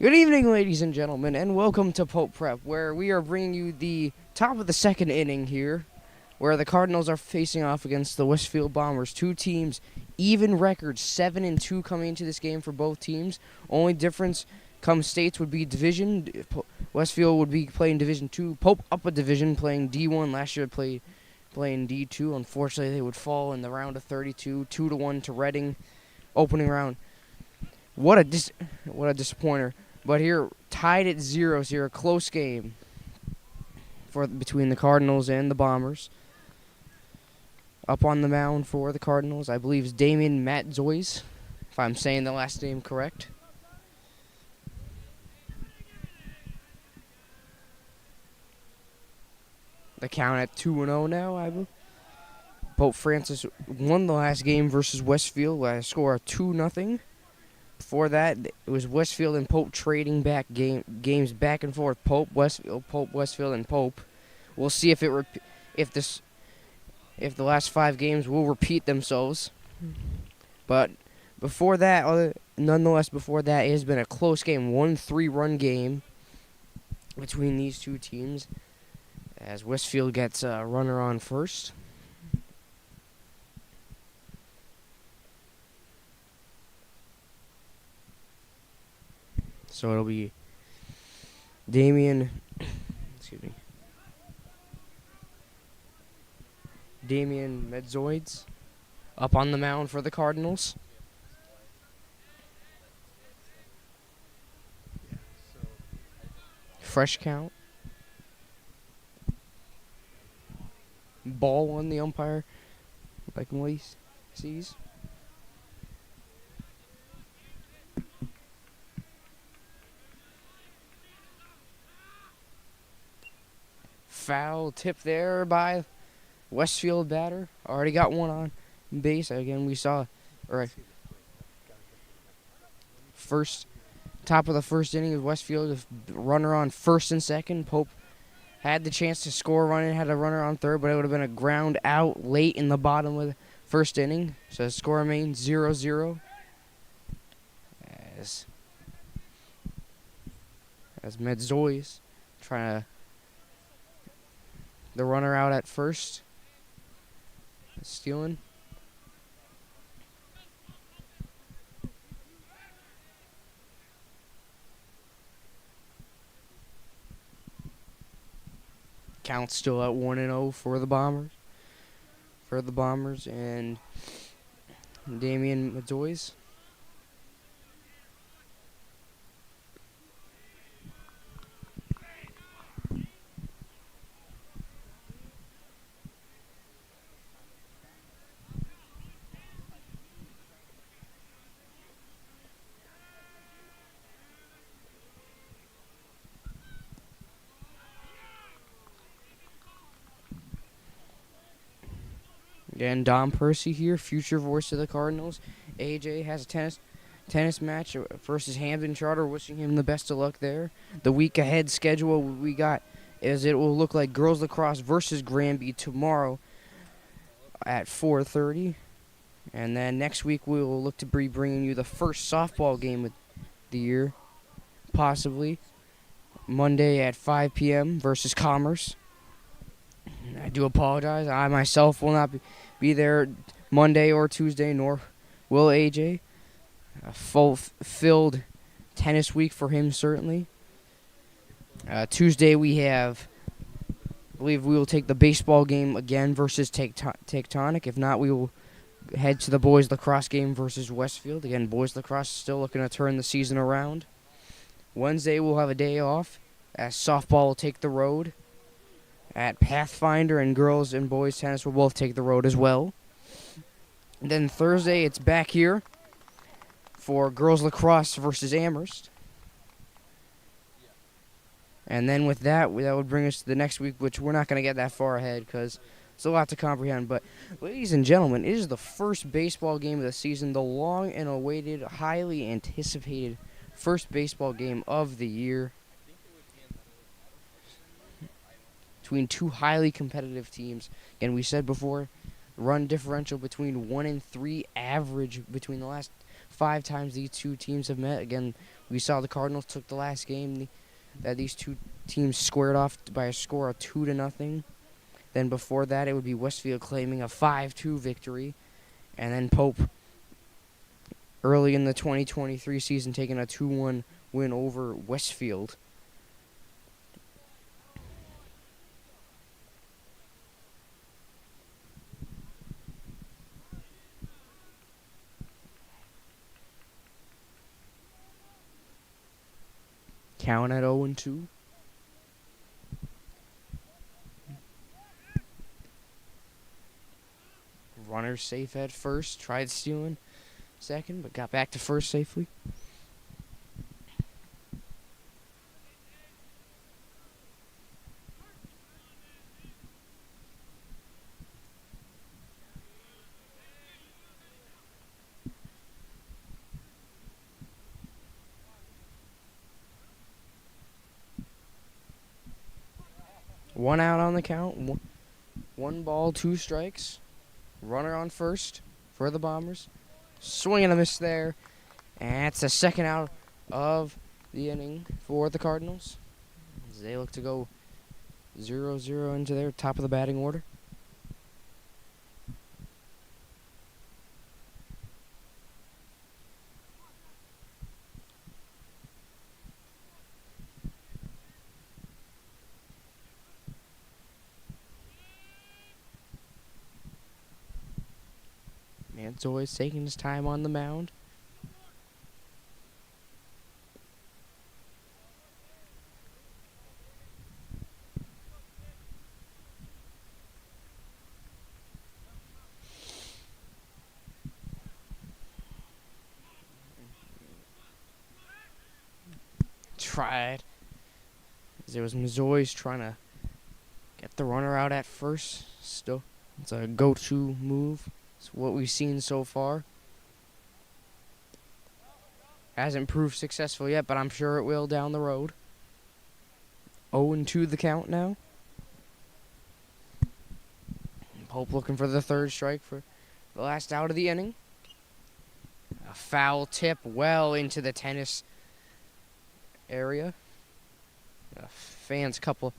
Good evening, ladies and gentlemen, and welcome to Pope Prep, where we are bringing you the top of the second inning here, where the Cardinals are facing off against the Westfield Bombers. Two teams, even records, 7-2 coming into this game for both teams. Only difference come states would be division. Westfield would be playing Division 2. Pope up a division, playing D1. Last year playing D2. Unfortunately, they would fall in the round of 32, 2-1 to Reading, opening round. What a disappointer. But here, tied at 0-0, close game between the Cardinals and the Bombers. Up on the mound for the Cardinals, I believe, is Damian Matzois, if I'm saying the last name correct. The count at 2-0 now, I believe. Pope Francis won the last game versus Westfield by a score of 2-0. Before that, it was Westfield and Pope trading back games back and forth. Pope, Westfield, and Pope. We'll see if the last 5 games will repeat themselves. But before that, nonetheless, before that, it has been a close game, 1-3-run game between these two teams, as Westfield gets a runner on first. So it'll be Damian Medzoids up on the mound for the Cardinals. Fresh count. Ball on the umpire, like Willie sees. Foul tip there by Westfield batter. Already got one on base. Again, we saw first top of the first inning of Westfield, runner on first and second. Pope had the chance to score a run and had a runner on third, but it would have been a ground out late in the bottom of the first inning. So the score remains 0-0. As Medzois trying to the runner out at first. Stealing. Count still at 1-0 for the Bombers. And Damian Medzois. Again, Don Percy here, future voice of the Cardinals. AJ has a tennis match versus Hampton Charter. Wishing him the best of luck there. The week ahead schedule we got is it will look like girls lacrosse versus Granby tomorrow at 4:30. And then next week we will look to be bringing you the first softball game of the year, possibly. Monday at 5 p.m. versus Commerce. I do apologize. I myself will not be there Monday or Tuesday, nor will AJ. A full-filled tennis week for him, certainly. Tuesday we have, I believe we will take the baseball game again versus Tectonic. If not, we will head to the boys lacrosse game versus Westfield. Again, boys lacrosse still looking to turn the season around. Wednesday we'll have a day off, as softball will take the road at Pathfinder, and girls and boys tennis will both take the road as well. And then Thursday, it's back here for girls lacrosse versus Amherst. And then with that would bring us to the next week, which we're not going to get that far ahead because it's a lot to comprehend. But, ladies and gentlemen, it is the first baseball game of the season, the long and awaited, highly anticipated first baseball game of the year, between two highly competitive teams. And we said before, run differential between 1 and 3 average between the last 5 times these two teams have met. Again, We saw the Cardinals took the last game that these two teams squared off by a score of 2-0. Then before that, it would be Westfield claiming a 5-2 victory, and then Pope early in the 2023 season taking a 2-1 win over Westfield. Count at 0-2. Runner safe at first. Tried stealing second, but got back to first safely. One out on the count. One ball, 2 strikes. Runner on first for the Bombers. Swing and a miss there. And it's the second out of the inning for the Cardinals, as they look to go 0-0 into their top of the batting order. Man's always taking his time on the mound. Tried. As it was Mazoy's trying to get the runner out at first. Still, it's a go-to move. It's what we've seen so far. Hasn't proved successful yet, but I'm sure it will down the road. 0-2 the count now. Pope looking for the third strike for the last out of the inning. A foul tip well into the tennis area. A couple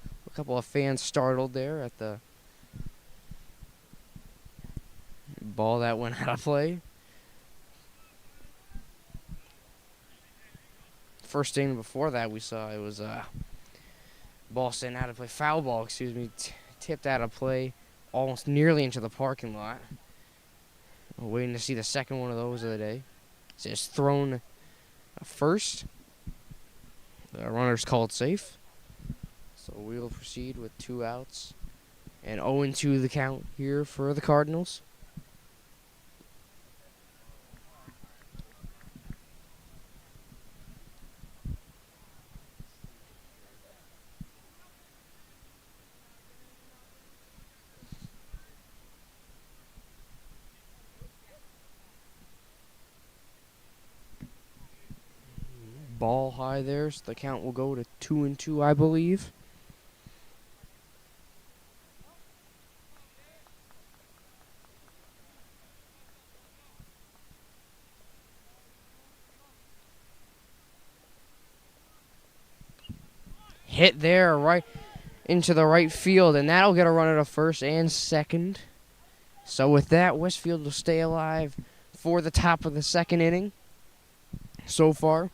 of fans startled there at the ball that went out of play. First inning before that, we saw it was ball sent out of play, foul ball, tipped out of play, almost nearly into the parking lot. We're waiting to see the second one of those of the day. It's just thrown first. The runner's called safe. So we'll proceed with 2 outs. And 0-2 the count here for the Cardinals. Ball high there, so the count will go to 2-2, I believe. Hit there right into the right field, and that'll get a runner to first and second. So with that, Westfield will stay alive for the top of the second inning so far.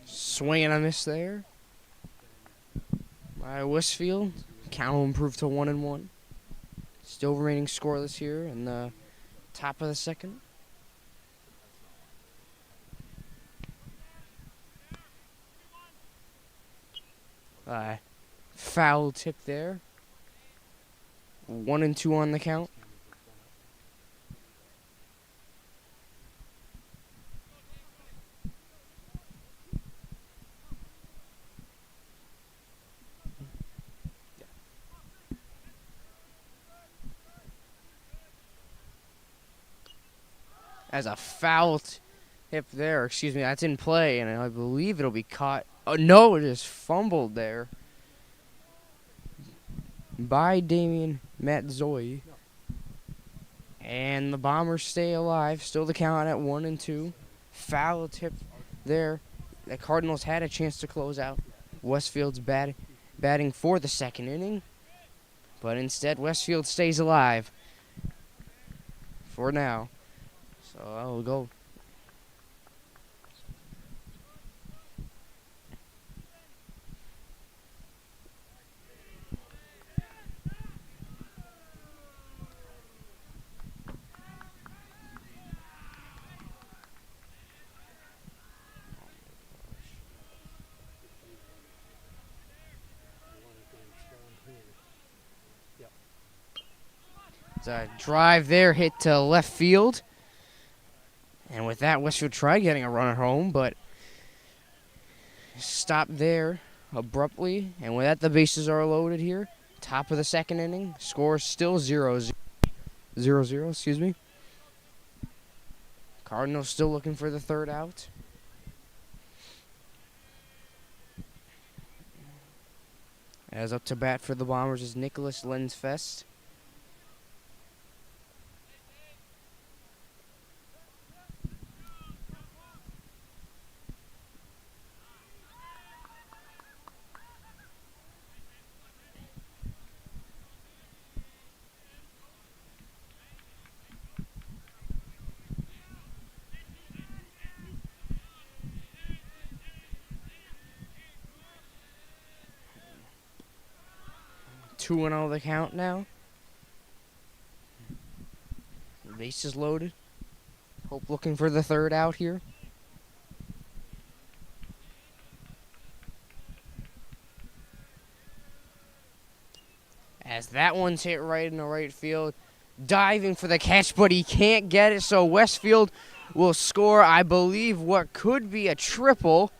Swing and a miss there by Westfield. Count will improve to 1-1. Still remaining scoreless here in the top of the second. Foul tip there. 1-2 on the count. As a foul tip there. Excuse me, that's in play, and I believe it'll be caught. Oh, no, it is fumbled there by Damian Matzoy. And the Bombers stay alive. Still the count at 1-2. Foul tip there. The Cardinals had a chance to close out. Westfield's batting for the second inning. But instead, Westfield stays alive for now. So I'll go. It's a drive there, hit to left field. And with that, Westfield tried getting a run at home, but stopped there abruptly. And with that, the bases are loaded here. Top of the second inning. Score still 0-0. Excuse me. Cardinals still looking for the third out. As up to bat for the Bombers is Nicholas Lensfest. Two and 0 the count now. The base is loaded. Hope looking for the third out here. As that one's hit right in the right field. Diving for the catch, but he can't get it. So Westfield will score, I believe, what could be a triple.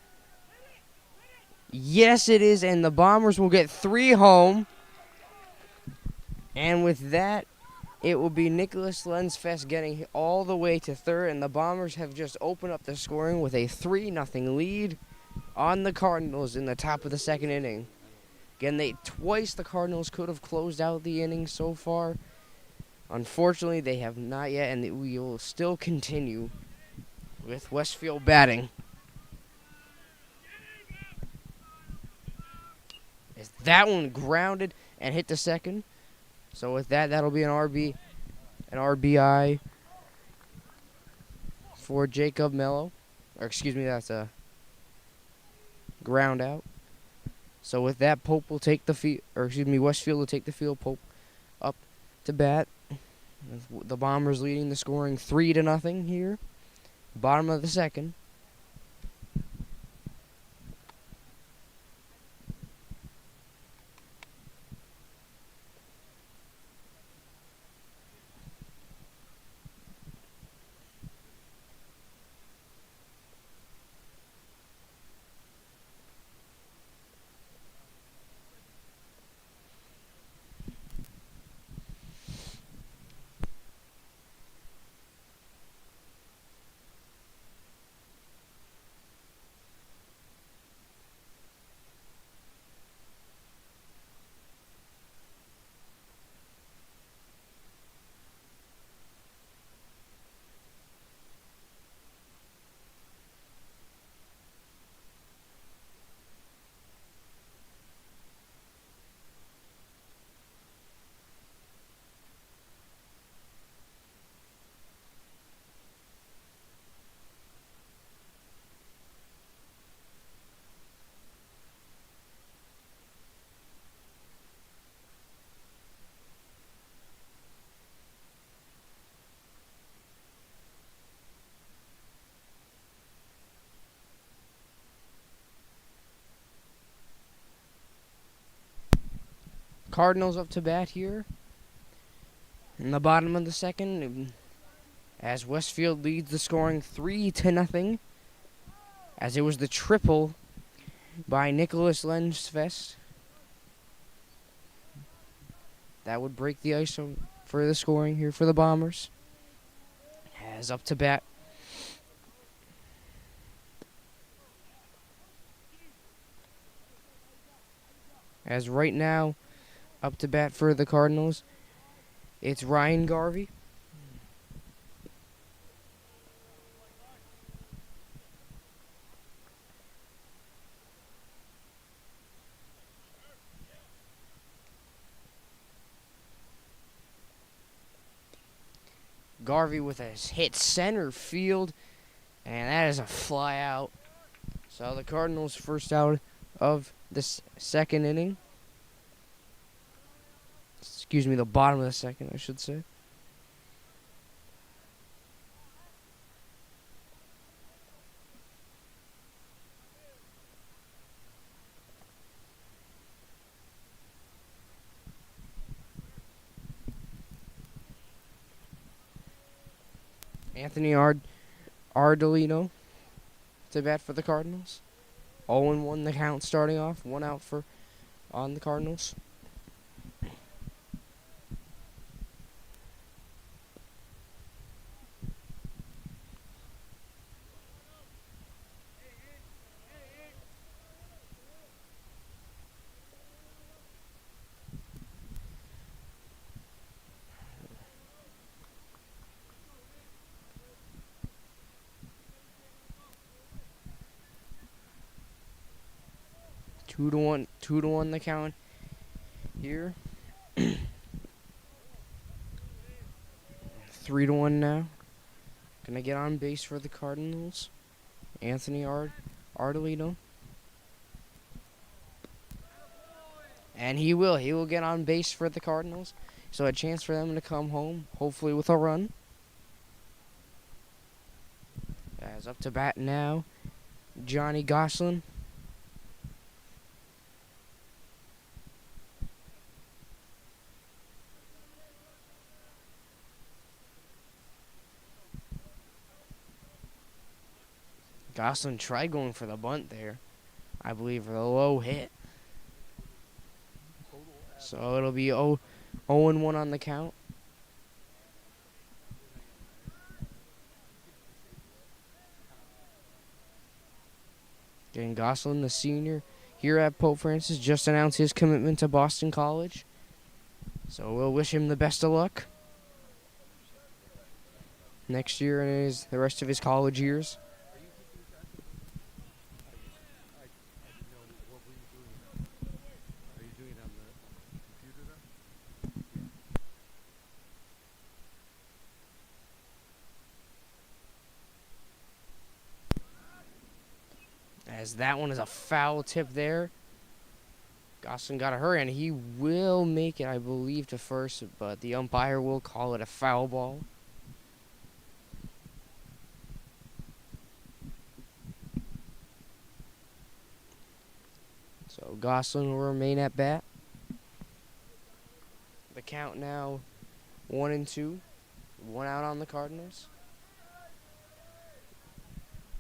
Yes, it is, and the Bombers will get 3 home. And with that, it will be Nicholas Lensfest getting all the way to third, and the Bombers have just opened up the scoring with a 3-0 lead on the Cardinals in the top of the second inning. Again, twice the Cardinals could have closed out the inning so far. Unfortunately, they have not yet, and we will still continue with Westfield batting. As that one grounded and hit the second. So with that, that'll be an RBI for Jacob Mello. Or excuse me, that's a ground out. So with that, Westfield will take the field. Pope up to bat. The Bombers leading the scoring 3-0 here. Bottom of the second. Cardinals up to bat here in the bottom of the second, as Westfield leads the scoring 3-0, as it was the triple by Nicholas Lensfest that would break the ice for the scoring here for the Bombers. As up to bat, as right now up to bat for the Cardinals, it's Ryan Garvey. Garvey with a hit center field, and that is a fly out. So the Cardinals first out of this second inning. Excuse me, the bottom of the second, I should say. Anthony Ardolino to bat for the Cardinals. 0-1 the count starting off. 1 out on the Cardinals. Two to one the count here. 3-1 now. Gonna get on base for the Cardinals. Anthony Ardolino. And he will get on base for the Cardinals. So a chance for them to come home, hopefully with a run. As up to bat now, Johnny Goslin. Goslin tried going for the bunt there, I believe, for the low hit. So it'll be 0-1 on the count. Again, Goslin, the senior here at Pope Francis, just announced his commitment to Boston College. So we'll wish him the best of luck next year and the rest of his college years. As that one is a foul tip there. Goslin got a hurry, and he will make it, I believe, to first, but the umpire will call it a foul ball. So Goslin will remain at bat. The count now 1-2. 1 out on the Cardinals.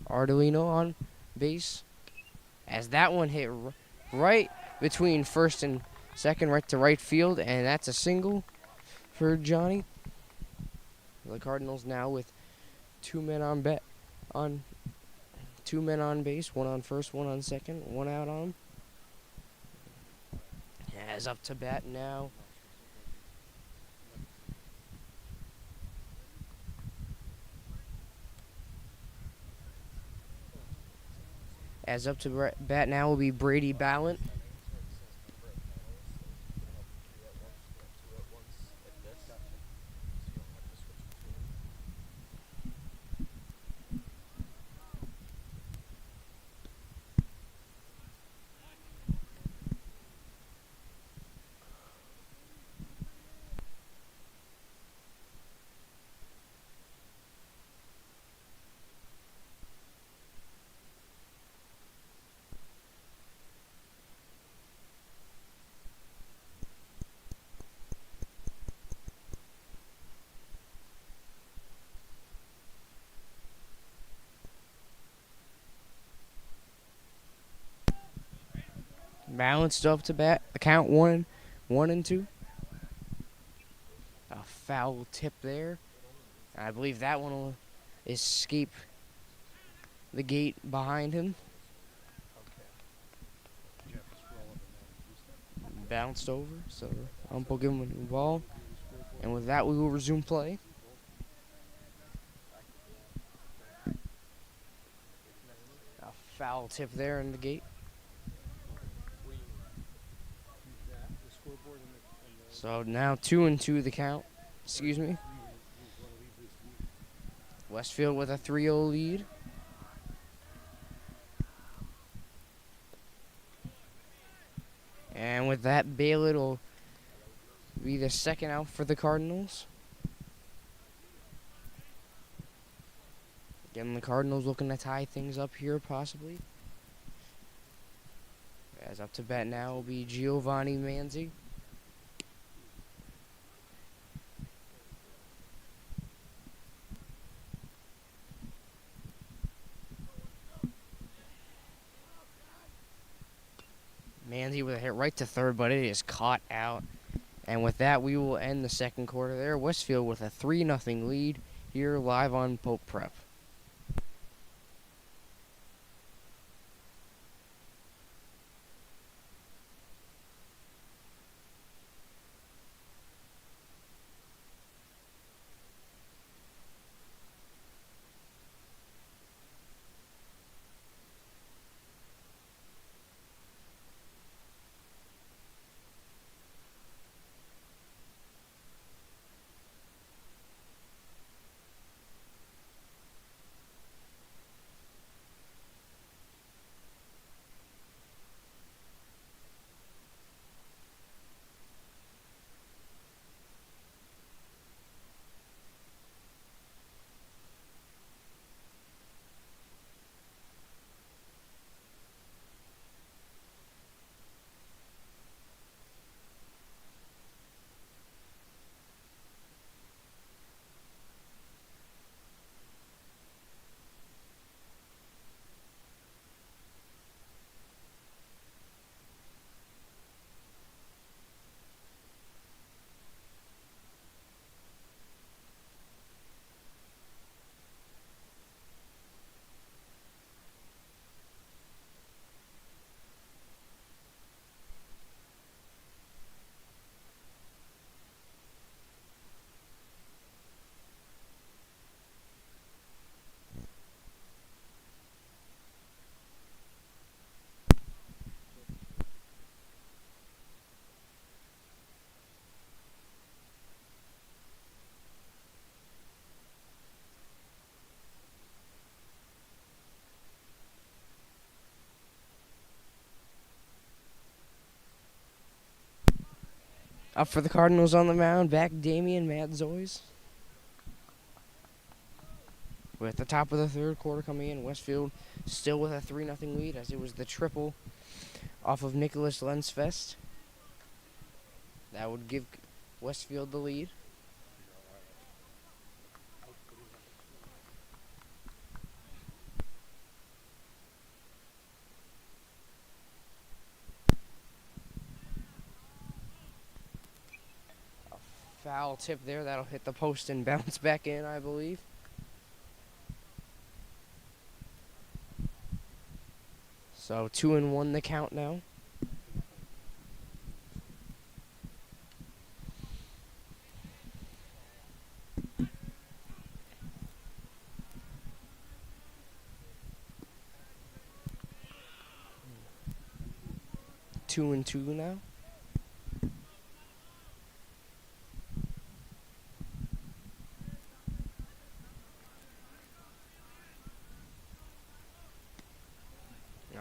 Ardolino on base. As that one hit right between first and second, right to right field, and that's a single for Johnny. The Cardinals now with 2 men on base, 1 on first, 1 on second, 1 out on him. As up to bat now, will be Brady Ballant. Balanced up to bat. The count 1-2. A foul tip there. I believe that one will escape the gate behind him. Bounced over, so ump will give him a new ball. And with that, we will resume play. A foul tip there in the gate. So now 2-2 the count. Excuse me. Westfield with a 3-0 lead. And with that, Baylor will be the second out for the Cardinals. Again, the Cardinals looking to tie things up here, possibly. As up to bat now will be Giovanni Manzi. Manzi with a hit right to third, but it is caught out. And with that, we will end the second quarter there. Westfield with a 3-0 lead here live on Pope Prep. Up for the Cardinals on the mound, back Damian Madzois. We're at the top of the third quarter coming in. Westfield still with a 3-0 lead as it was the triple off of Nicholas Lensfest. That would give Westfield the lead. Foul tip there. That'll hit the post and bounce back in, I believe. So 2-1 the count now. Two and two now.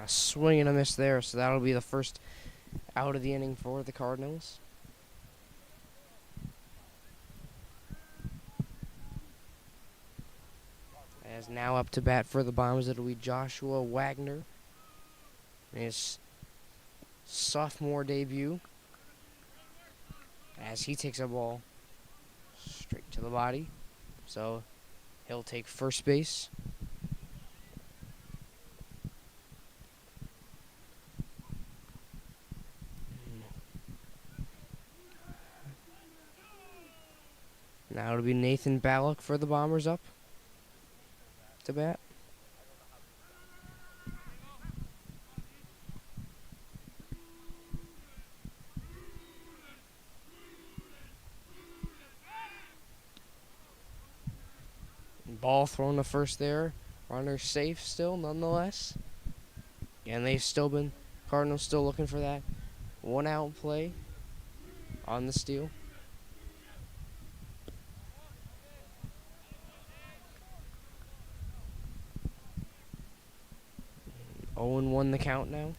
A swing and a miss there, so that'll be the first out of the inning for the Cardinals. As now up to bat for the Bombers, it'll be Joshua Wagner. His sophomore debut. As he takes a ball straight to the body. So he'll take first base. Now it'll be Nathan Ballock for the Bombers up to bat. Ball thrown to first there. Runner safe still, nonetheless. And they've still been, Cardinals still looking for that 1 out play on the steal. Owen won the count now.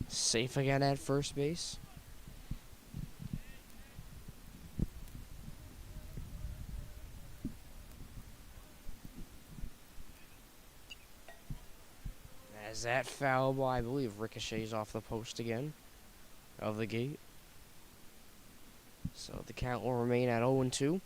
Safe again at first base. As that foul ball, I believe, ricochets off the post again of the gate. So the count will remain at 0-2.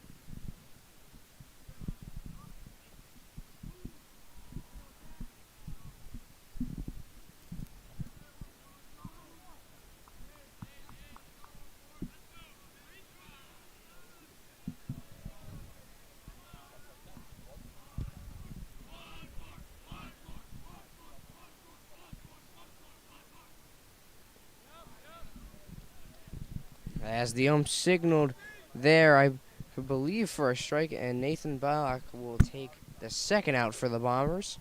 As the ump signaled there, I believe, for a strike, and Nathan Ballock will take the second out for the Bombers.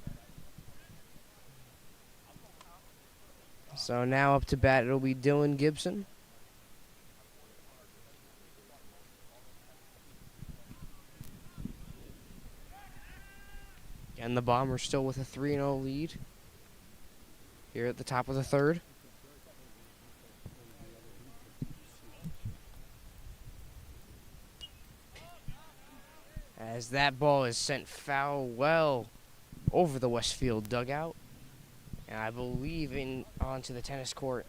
So now up to bat, it'll be Dylan Gibson. And the Bombers still with a 3-0 lead here at the top of the third. As that ball is sent foul well over the Westfield dugout. And I believe onto the tennis court.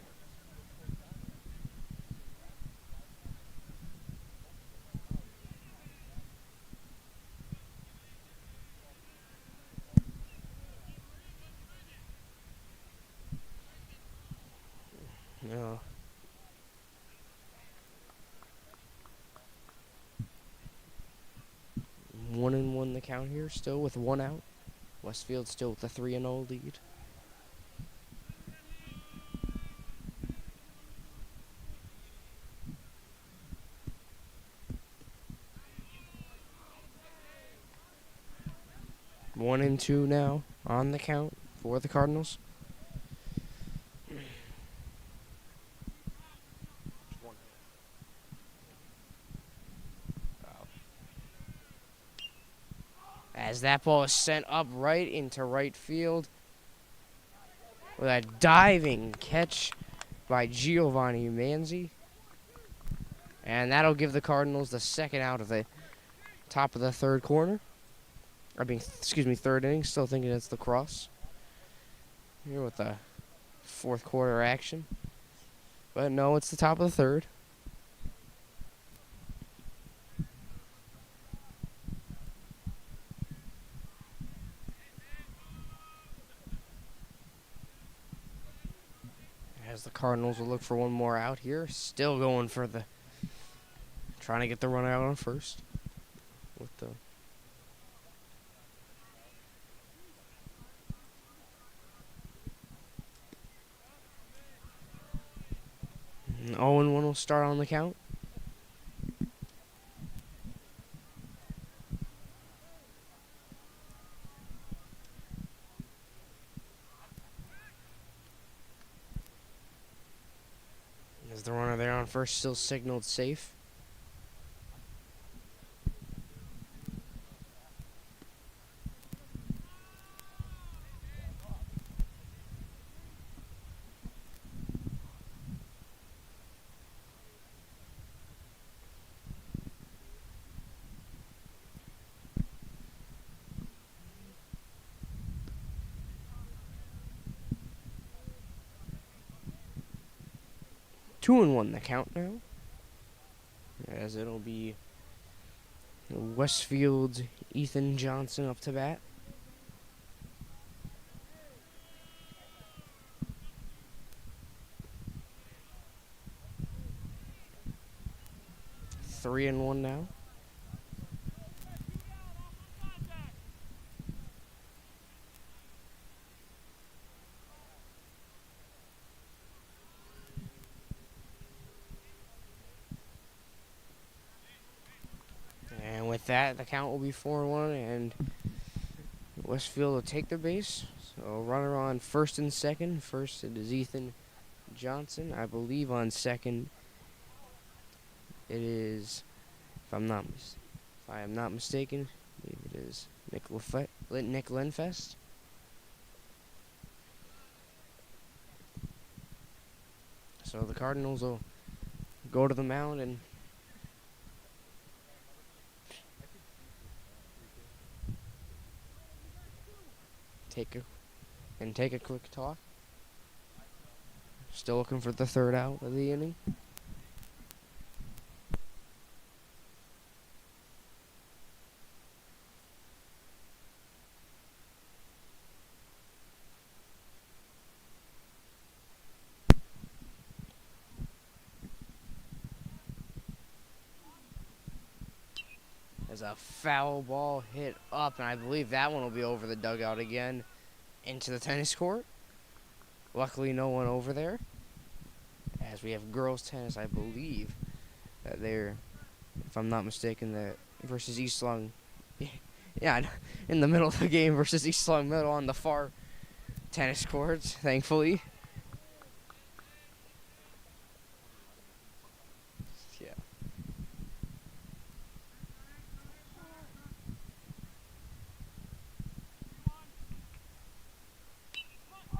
No. One and one the count here, still with 1 out. Westfield still with a 3-0 lead. One and two now on the count for the Cardinals. As that ball is sent up right into right field with a diving catch by Giovanni Manzi. And that'll give the Cardinals the second out of the top of the third third inning. Still thinking it's the cross here with the fourth quarter action. But no, it's the top of the third. As the Cardinals will look for one more out here. Still going for trying to get the run out on first. With the and 0-1 will start on the count. As the runner there on first still signaled safe. Two and one the count now. As it'll be Westfield's Ethan Johnson up to bat. 3-1 now. And with that, the count will be 4-1, and Westfield will take their base. So runner on first and second. First it is Ethan Johnson. I believe on second it is, if I am not mistaken, I believe it is Nick Lenfest. So the Cardinals will go to the mound and take a quick talk. Still looking for the third out of the inning. There's a foul ball hit up, and I believe that one will be over the dugout again into the tennis court. Luckily, no one over there, as we have girls tennis, I believe, that they're, if I'm not mistaken, that versus East Long, yeah, in the middle of the game versus East Long Middle on the far tennis courts, thankfully. Yeah.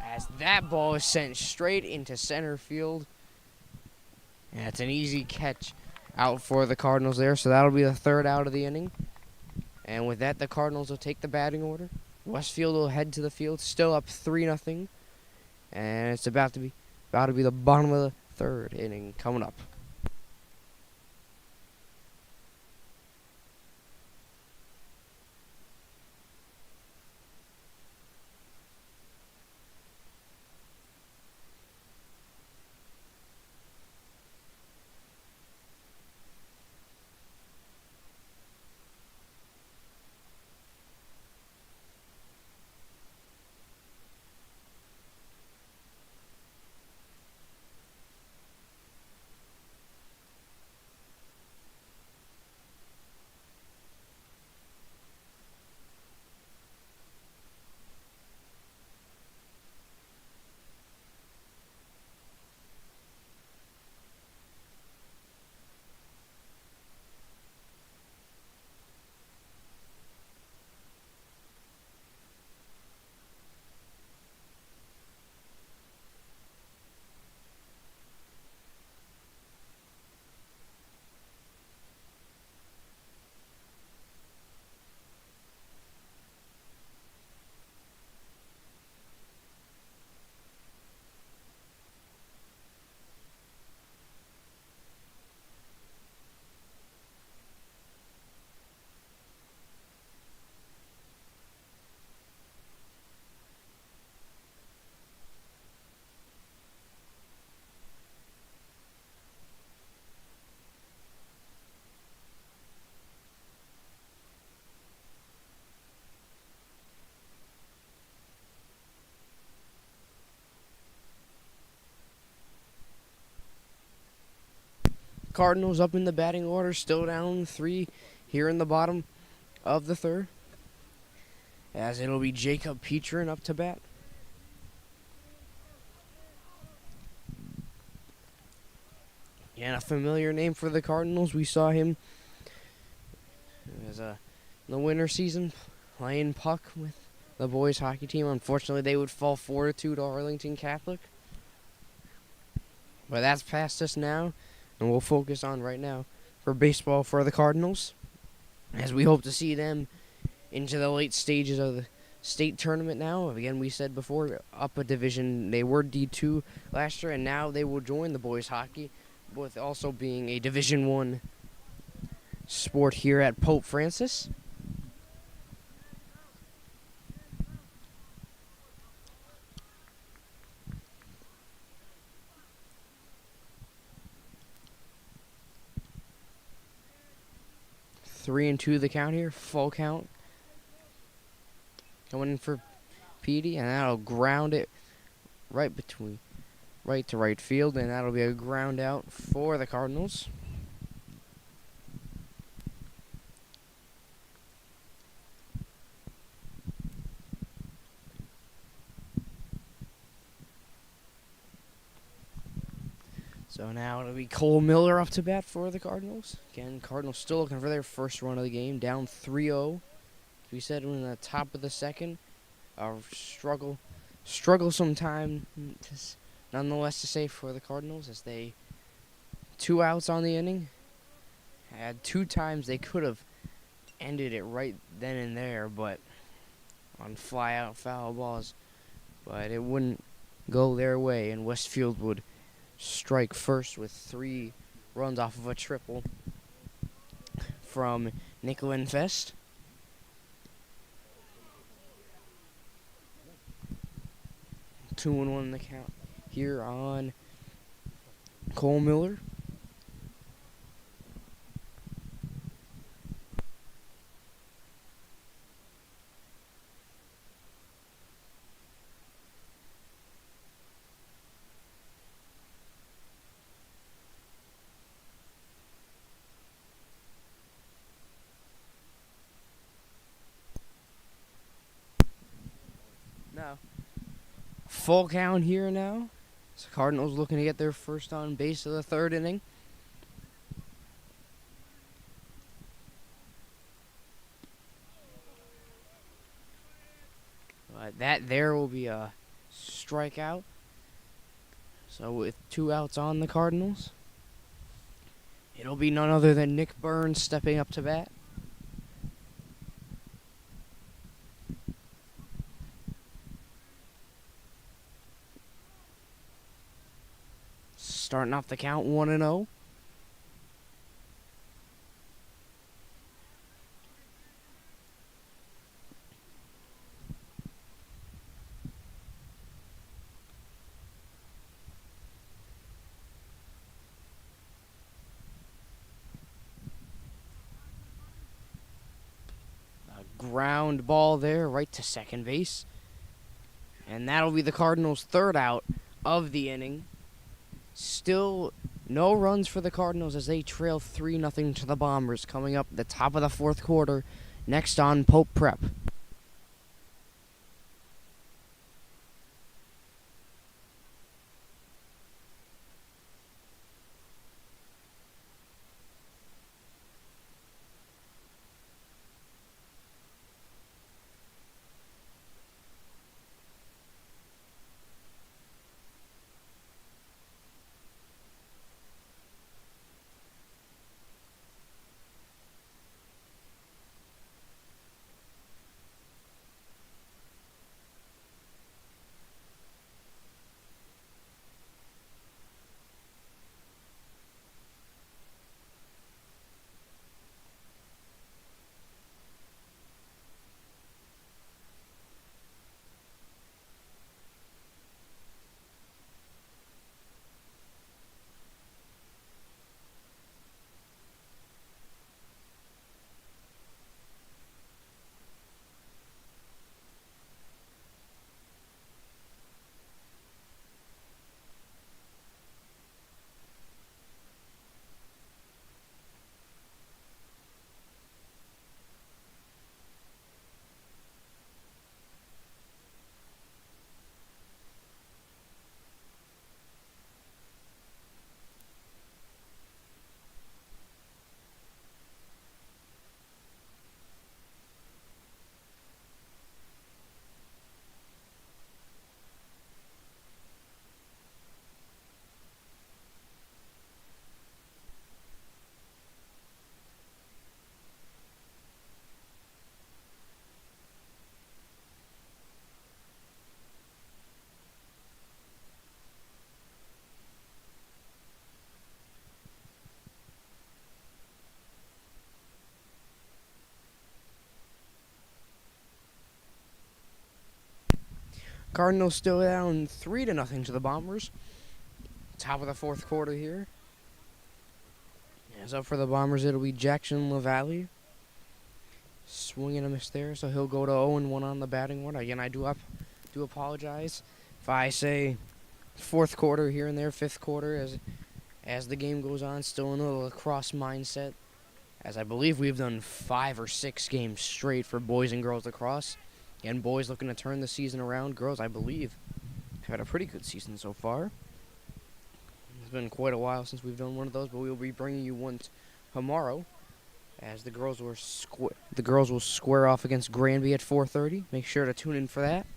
As that ball is sent straight into center field. And it's an easy catch out for the Cardinals there. So that'll be the third out of the inning. And with that, the Cardinals will take the batting order. Westfield will head to the field, still up 3-0. And it's about to be the bottom of the third inning coming up. Cardinals up in the batting order, still down 3 here in the bottom of the third. As it'll be Jacob Petrin up to bat. And a familiar name for the Cardinals. We saw him as in the winter season playing puck with the boys hockey team. Unfortunately, they would fall 4-2 to Arlington Catholic. But that's past us now, and we'll focus on right now for baseball for the Cardinals, as we hope to see them into the late stages of the state tournament now. Again, we said before, up a division. They were D2 last year, and now they will join the boys hockey, with also being a Division I sport here at Pope Francis. 3-2 the count here. Full count. Going in for Petey, and that'll ground it right to right field, and that'll be a ground out for the Cardinals. So now it'll be Cole Miller up to bat for the Cardinals. Again, Cardinals still looking for their first run of the game, down 3-0. As we said in the top of the second, struggle time, nonetheless, to say for the Cardinals, as they 2 outs on the inning. Had 2 times they could have ended it right then and there, but on fly-out foul balls, but it wouldn't go their way, and Westfield would strike first with 3 runs off of a triple from Nick Lindfest. Two and 1 in the count here on Cole Miller. Now, full count here now. So Cardinals looking to get their first on base of the 3rd inning. That there will be a strikeout. So with 2 outs on the Cardinals, it'll be none other than Nick Burns stepping up to bat. Starting off the count 1-0. Ground ball there right to second base. And that'll be the Cardinals' 3rd out of the inning. Still no runs for the Cardinals as they trail 3-0 to the Bombers coming up the top of the 4th quarter. Next on Pope Prep. Cardinals still down 3-0 to the Bombers. Top of the 4th quarter here. As up for the Bombers, it'll be Jackson LaValle. Swing and a miss there, so he'll go to 0-1 on the batting order. Again, I do apologize if I say fourth quarter here and there, fifth quarter as the game goes on. Still in a lacrosse mindset, as I believe we've done 5 or 6 games straight for boys and girls lacrosse. And boys looking to turn the season around. Girls, I believe, have had a pretty good season so far. It's been quite a while since we've done one of those, but we'll be bringing you one tomorrow, as the girls will square off against Granby at 4:30. Make sure to tune in for that.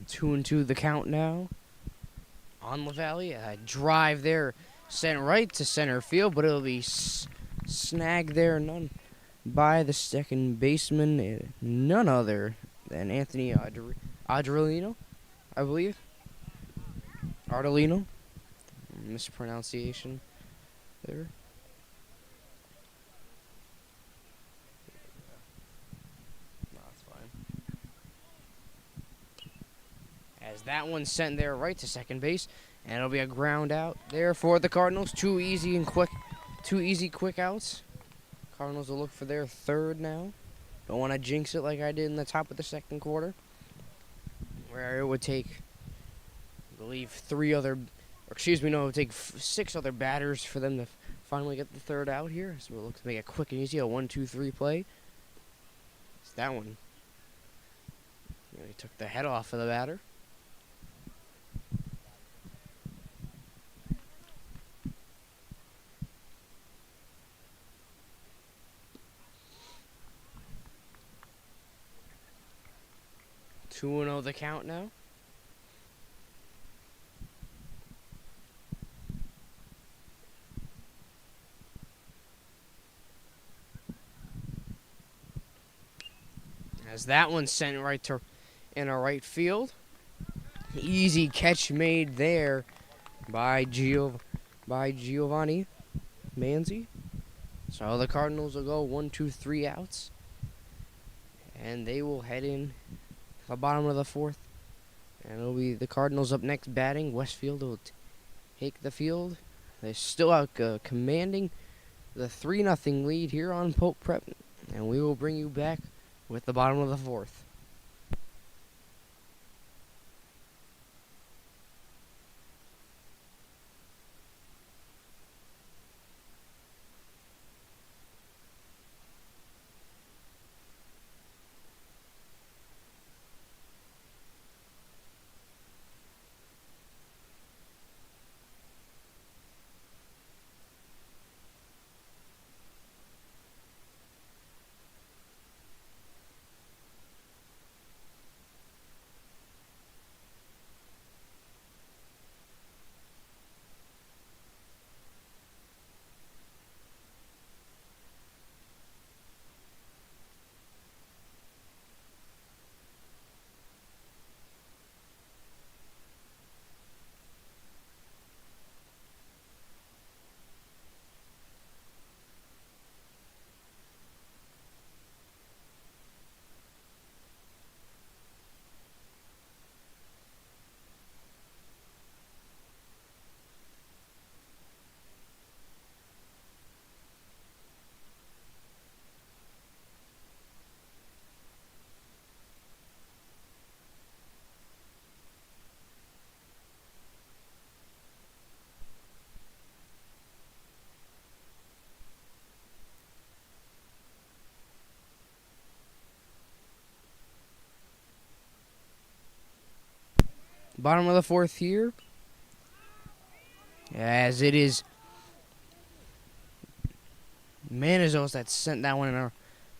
Two and two the count now. On LaValle, a drive there, sent right to center field, but it'll be snagged there, none by the second baseman, none other than Anthony Adrolino, I believe. Ardolino, mispronunciation there. As that one's sent there right to second base, and it'll be a ground out there for the Cardinals. Two easy quick outs. Cardinals will look for their third now. Don't want to jinx it like I did in the top of the second quarter, where it would take, I believe, it would take 6 other batters for them to finally get the third out here. So we'll look to make it quick and easy, a 1-2-3 play. It's that one. He took the head off of the batter. Two 2-0 the count now. As that one sent right to in a right field. Easy catch made there by Giovanni Manzi. So the Cardinals will go 1, 2, 3 outs, and they will head in the bottom of the fourth. And it'll be the Cardinals up next batting. Westfield will take the field. They're still out commanding the 3-0 lead here on Pope Prep, and we will bring you back with the bottom of the fourth. Bottom of the fourth here, as it is Manizos that sent that one in a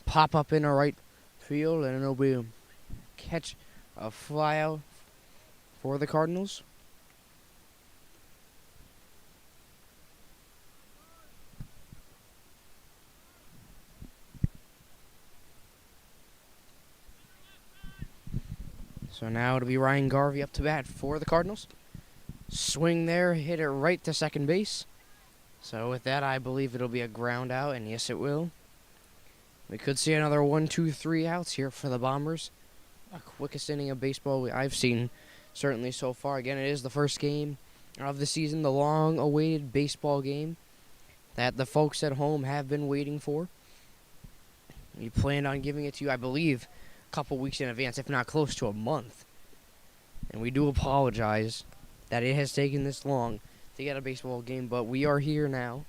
pop up in a right field, and it'll be a catch, a fly out for the Cardinals. So now it'll be Ryan Garvey up to bat for the Cardinals. Swing there, hit it right to second base. So with that, I believe it'll be a ground out, and yes, it will. We could see another 1, 2, 3 outs here for the Bombers. A quickest inning of baseball I've seen, certainly so far. Again, it is the first game of the season, the long-awaited baseball game that the folks at home have been waiting for. We planned on giving it to you, I believe, a couple weeks in advance, if not close to a month. And we do apologize that it has taken this long to get a baseball game, but we are here now.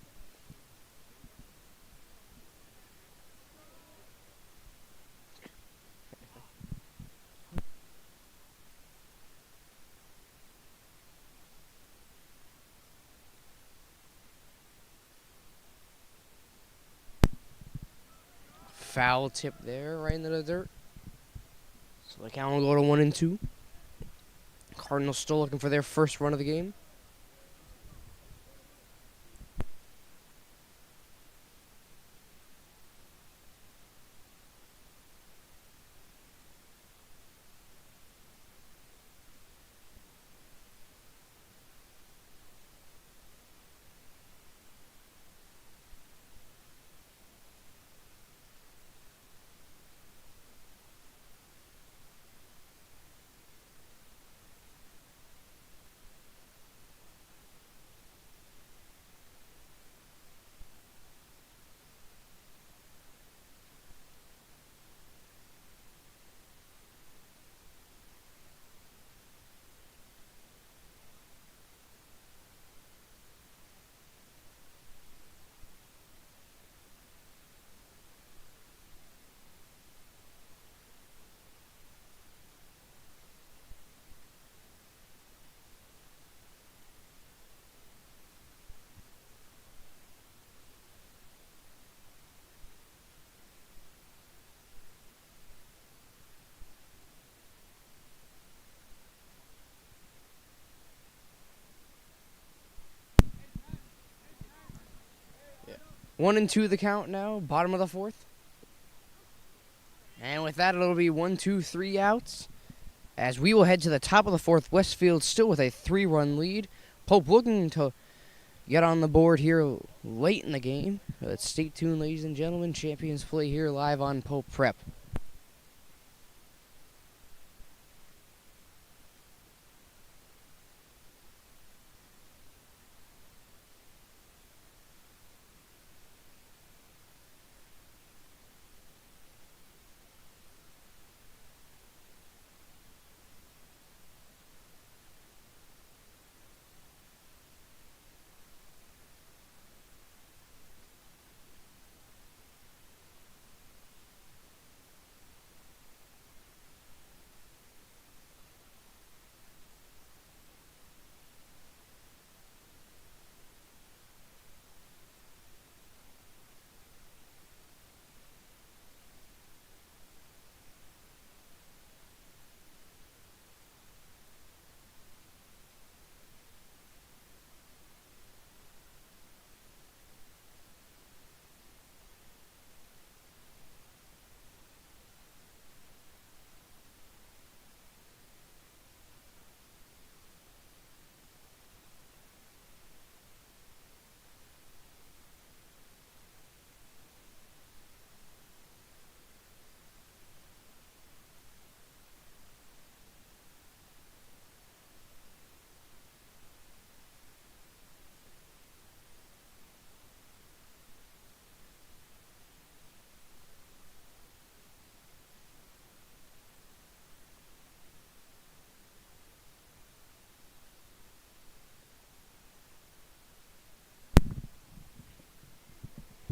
Foul tip there, right into the dirt. So the count will go to 1 and 2. Cardinals still looking for their first run of the game. Yeah. 1 and 2 the count now, bottom of the fourth. And with that, it'll be 1, 2, 3 outs. As we will head to the top of the fourth, Westfield still with a 3-run lead. Pope looking to get on the board here late in the game. Let's stay tuned, ladies and gentlemen. Champions play here live on Pope Prep.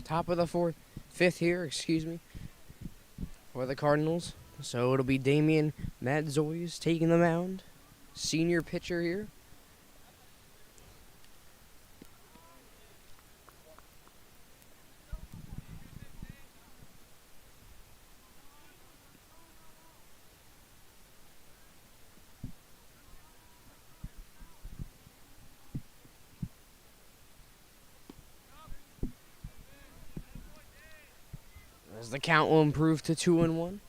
Top of the fifth here, for the Cardinals. So it'll be Damian Madzoyes taking the mound. Senior pitcher here. As the count will improve to 2 and 1.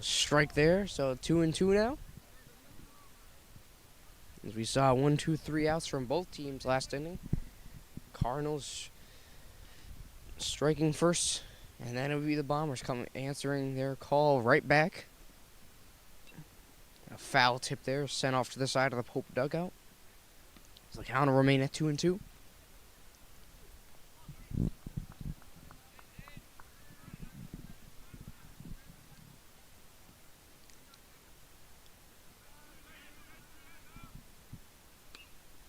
Strike there, so 2-2 now. As we saw 1, 2, 3 outs from both teams last inning. Cardinals striking first, and then it would be the Bombers coming answering their call right back. A foul tip there, sent off to the side of the Pope dugout. So the count will remain at 2-2.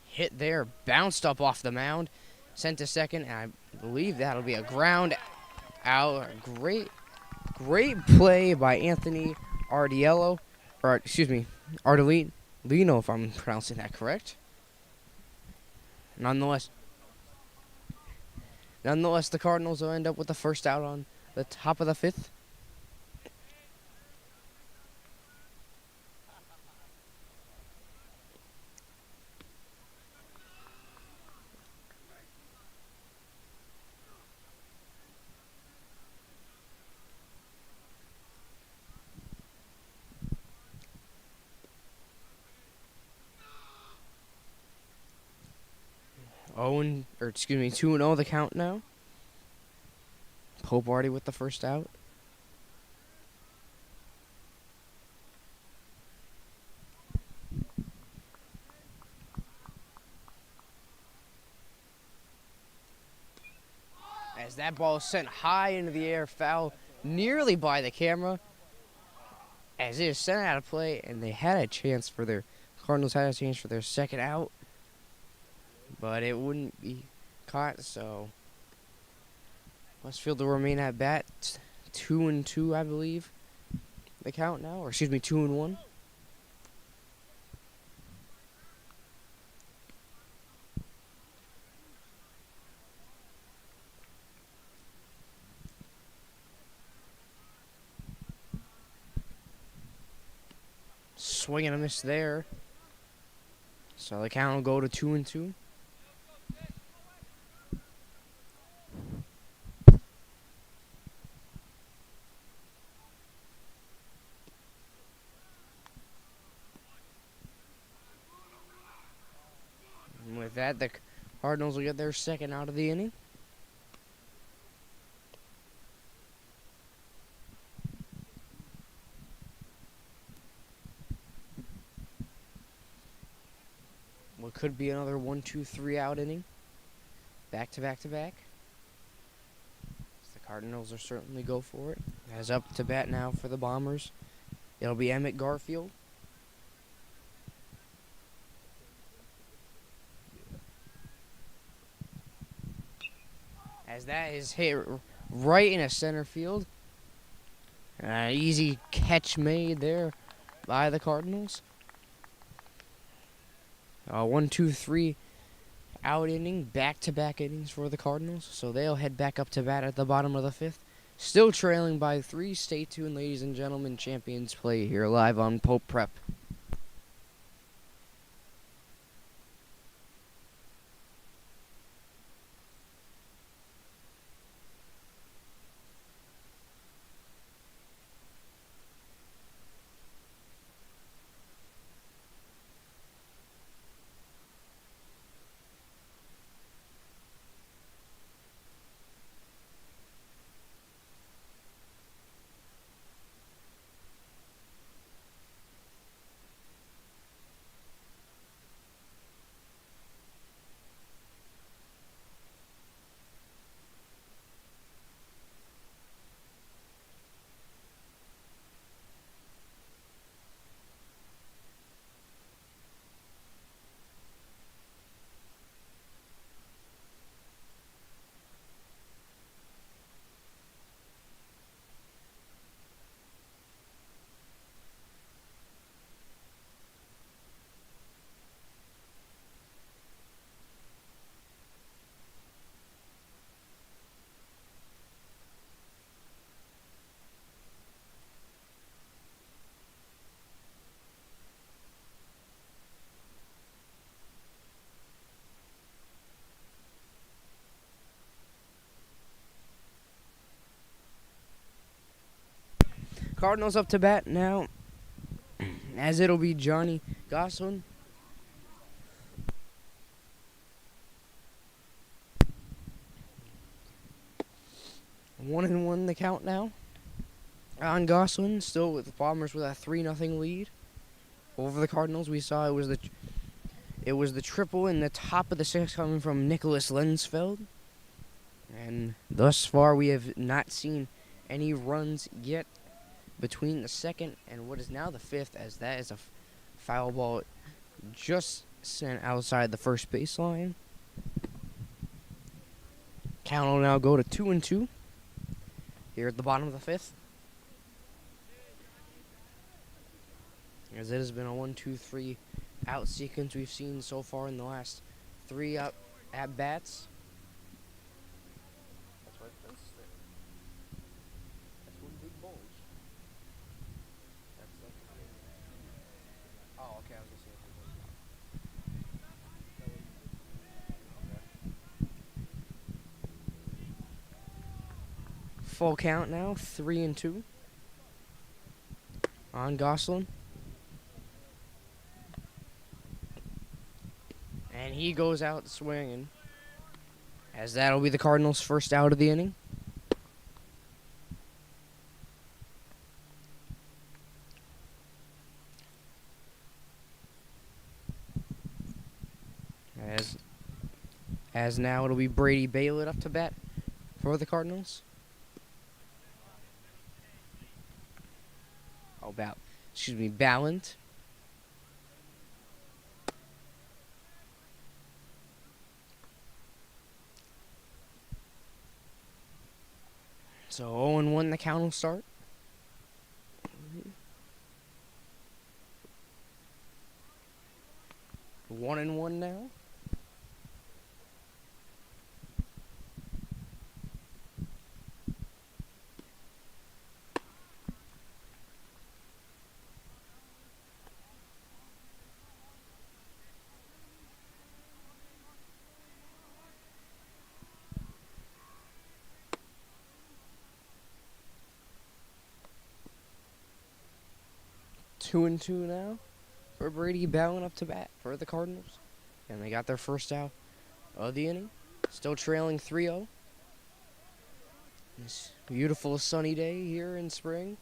Hit there, bounced up off the mound, sent to second, and I believe that'll be a ground out. Great play by Anthony Ardiello, or excuse me, Ardolino, if I'm pronouncing that correct. Nonetheless, the Cardinals will end up with the first out on the top of the fifth. Owen, or excuse me, 2-0 the count now. Pope already with the first out. As that ball is sent high into the air, foul nearly by the camera. As it is sent out of play, and they had a chance for their Cardinals had a chance for their second out, but it wouldn't be caught. So Westfield will remain at bat, 2-2, I believe. The count now, or excuse me, 2-1. Swing and a miss there. So the count will go to 2-2. And with that, the Cardinals will get their second out of the inning. What could be another 1, 2, 3 out inning. Back to back to back. The Cardinals will certainly go for it. As up to bat now for the Bombers, it'll be Emmett Garfield. As that is hit right in a center field. Easy catch made there by the Cardinals. 1, 2, 3 out inning, back-to-back innings for the Cardinals. So they'll head back up to bat at the bottom of the fifth. Still trailing by 3. Stay tuned, ladies and gentlemen. Champions play here live on Pope Prep. Cardinals up to bat now, as it'll be Johnny Goslin. One and one the count now. On Goslin, still with the Bombers with a 3-0 lead over the Cardinals. We saw it was the triple in the top of the sixth coming from Nicholas Lensfeld. And thus far, we have not seen any runs yet between the second and what is now the fifth, as that is a foul ball just sent outside the first baseline. Count will now go to 2-2 here at the bottom of the fifth, as it has been a 1-2-3 out sequence we've seen so far in the last 3 at bats. That's why the fence is there. That's one big bulge. That's like. Oh, okay. I was gonna say it. Full count now, 3-2 on Goslin. And he goes out swinging, as that'll be the Cardinals' first out of the inning. As now it'll be Brady Baylett up to bat for the Cardinals. Ballant. So 0-1 the count will start. One and one now. Two and two now for Brady Baylett up to bat for the Cardinals. And they got their first out of the inning. Still trailing 3-0. This beautiful sunny day here in spring.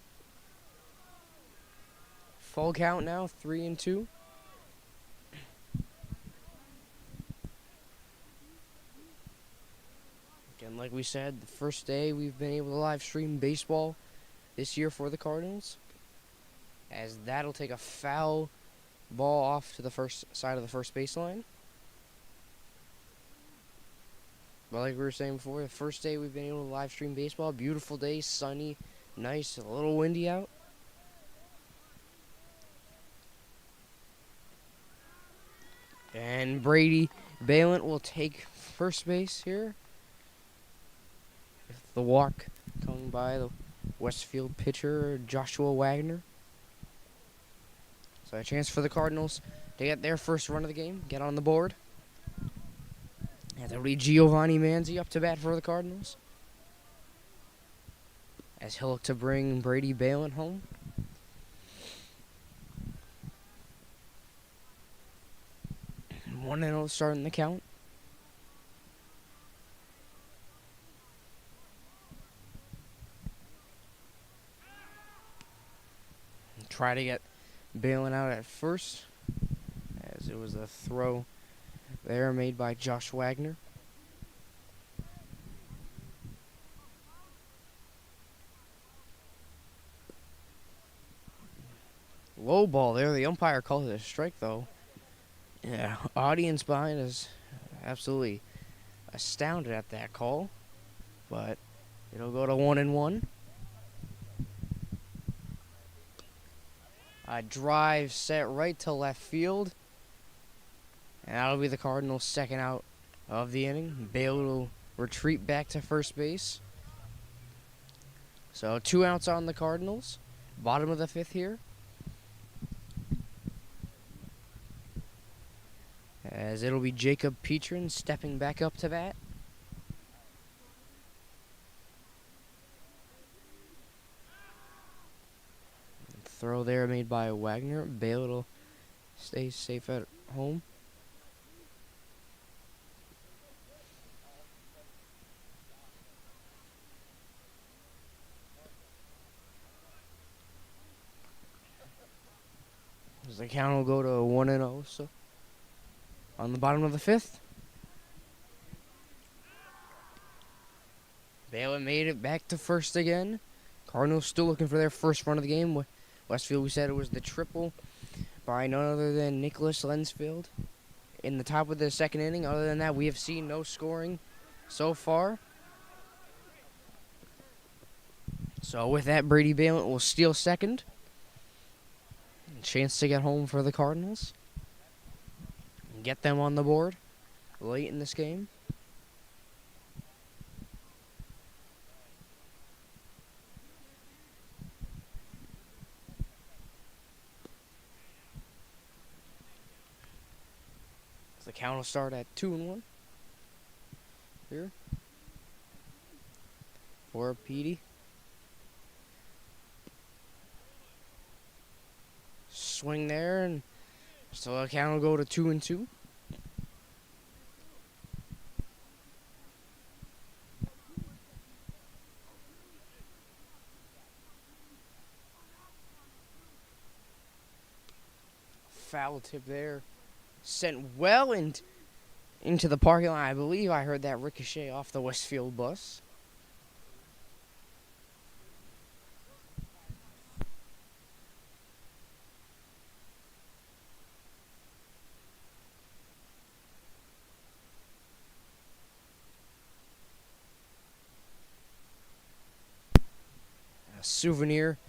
Full count now, 3-2. Again, like we said, the first day we've been able to live stream baseball this year for the Cardinals, as that'll take a foul ball off to the first side of the first baseline. But like we were saying before, the first day we've been able to live stream baseball. Beautiful day, sunny, nice, a little windy out. And Brady Baylett will take first base here. With the walk coming by the Westfield pitcher, Joshua Wagner. So a chance for the Cardinals to get their first run of the game, get on the board. And that'll be Giovanni Manzi up to bat for the Cardinals, as he'll look to bring Brady Baylett home. And 1-0 starting the count. And try to get Baylett out at first, as it was a throw there made by Josh Wagner. Low ball there. The umpire called it a strike, though. Yeah, audience behind is absolutely astounded at that call. But it'll go to 1-1. A drive set right to left field. And that'll be the Cardinals' second out of the inning. Baylett will retreat back to first base. So 2 outs on the Cardinals. Bottom of the fifth here. As it'll be Jacob Petrin stepping back up to bat. throw there made by Wagner. Bale will stay safe at home. As the count will go to 1-0. So on the bottom of the fifth, Bale made it back to first again. Cardinals still looking for their first run of the game. Westfield, we said it was the triple by none other than Nicholas Lensfield in the top of the second inning. Other than that, we have seen no scoring so far. So with that, Brady Bale will steal second. Chance to get home for the Cardinals. Get them on the board late in this game. The count will start at 2-1 here for Petey. Swing there, and so the count will go to 2-2. Foul tip there. Sent well into the parking lot. I believe I heard that ricochet off the Westfield bus. A souvenir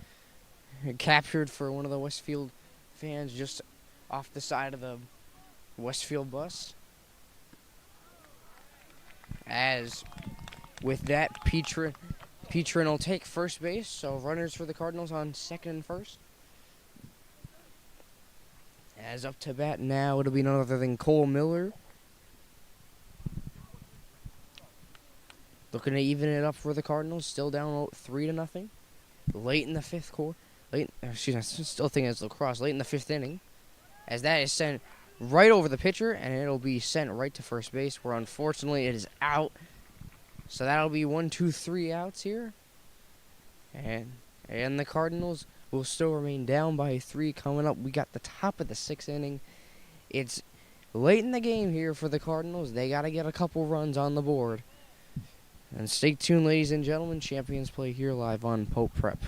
captured for one of the Westfield fans just off the side of the Westfield bus. As with that, Petrin will take first base. So runners for the Cardinals on second and first. As up to bat now, it'll be none other than Cole Miller. Looking to even it up for the Cardinals. Still down 3-0. Late in the fifth quarter. Still thinking it's lacrosse. Late in the fifth inning. As that is sent right over the pitcher, and it'll be sent right to first base, where unfortunately it is out. So that'll be 1, 2, 3 outs here. And the Cardinals will still remain down by 3 coming up. We got the top of the 6th inning. It's late in the game here for the Cardinals. They got to get a couple runs on the board. And stay tuned, ladies and gentlemen. Champions Play here live on Pope Prep.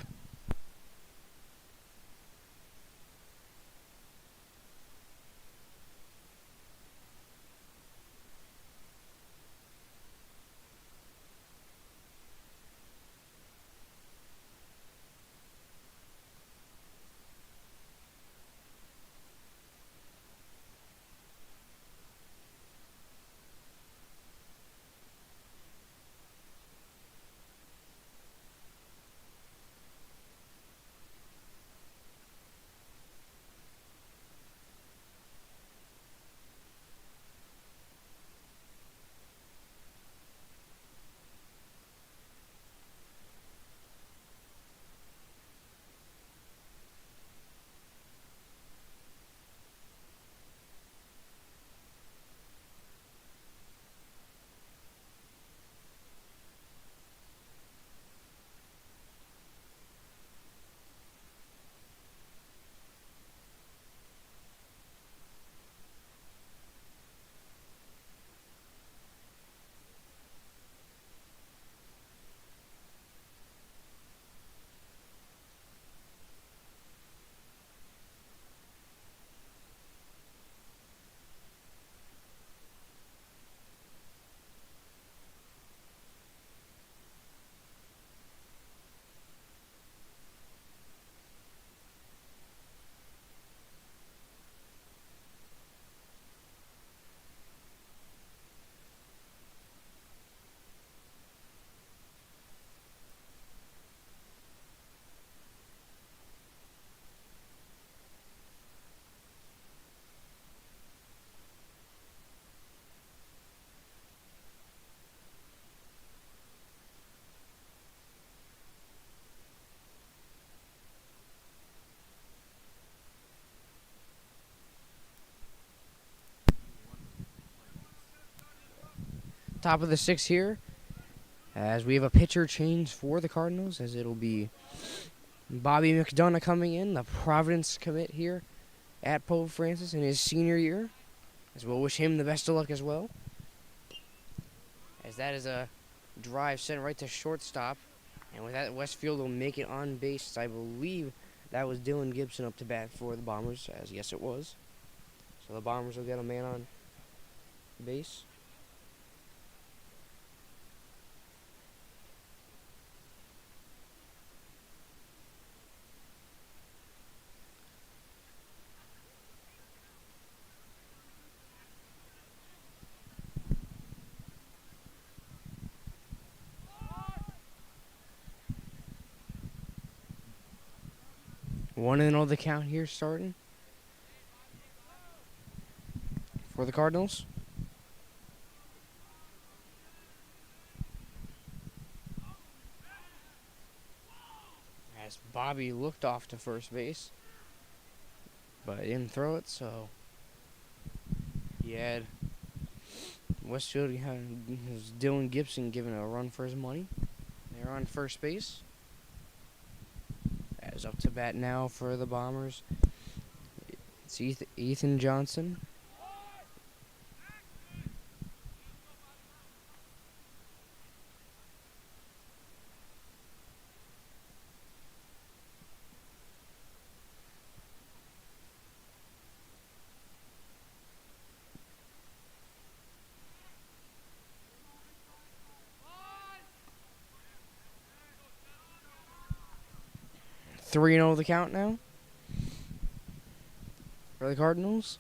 top of the 6th here, as we have a pitcher change for the Cardinals, as it'll be Bobby McDonough coming in, the Providence commit here at Pope Francis in his senior year, as we'll wish him the best of luck as well. As that is a drive sent right to shortstop, and with that, Westfield will make it on base. I believe that was Dylan Gibson up to bat for the Bombers, as yes it was. So the Bombers will get a man on base. One and all the count here starting for the Cardinals. As Bobby looked off to first base, but didn't throw it, so he had Westfield, was Dylan Gibson giving a run for his money. They're on first base. As up to bat now for the Bombers, it's Ethan Johnson. Three and 0 the count now for the Cardinals,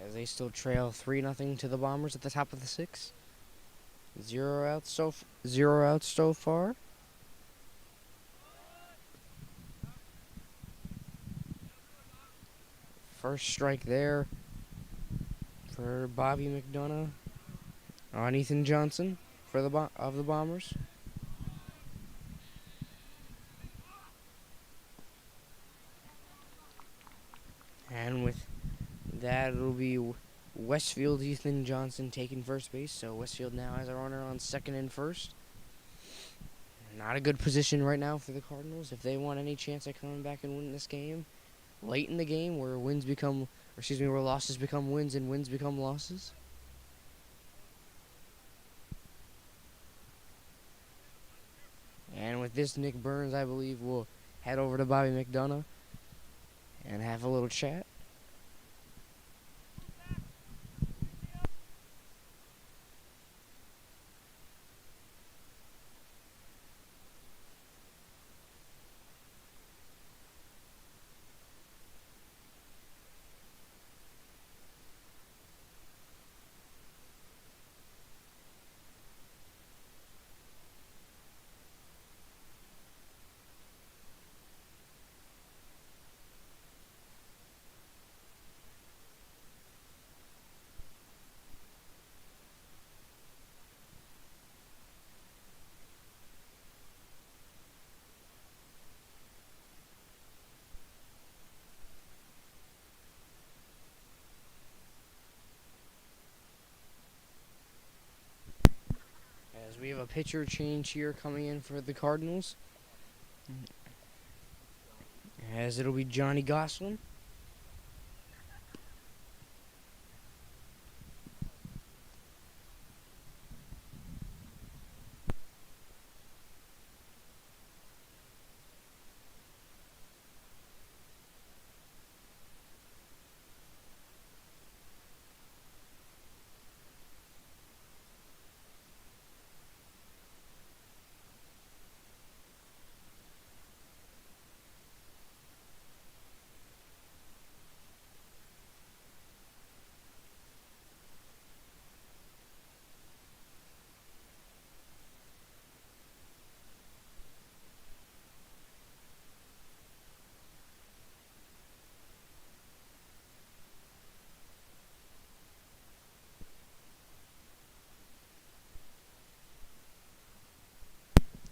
as they still trail 3-0 to the Bombers at the top of the 6th. Zero outs so far. First strike there for Bobby McDonough on Ethan Johnson for the Bombers. And with that, it'll be Westfield, Ethan Johnson taking first base. So Westfield now has a runner on second and first. Not a good position right now for the Cardinals if they want any chance at coming back and winning this game. Late in the game, where where losses become wins and wins become losses. And with this, Nick Burns, I believe, will head over to Bobby McDonough and have a little chat. We have a pitcher change here coming in for the Cardinals, as it'll be Johnny Gosselin.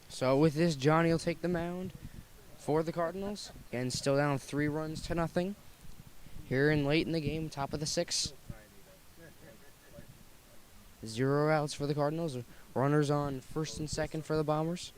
So with this, Johnny will take the mound for the Cardinals, and still down 3-0 here in late in the game, top of the 6th. 0 outs for the Cardinals. Runners on first and second for the Bombers.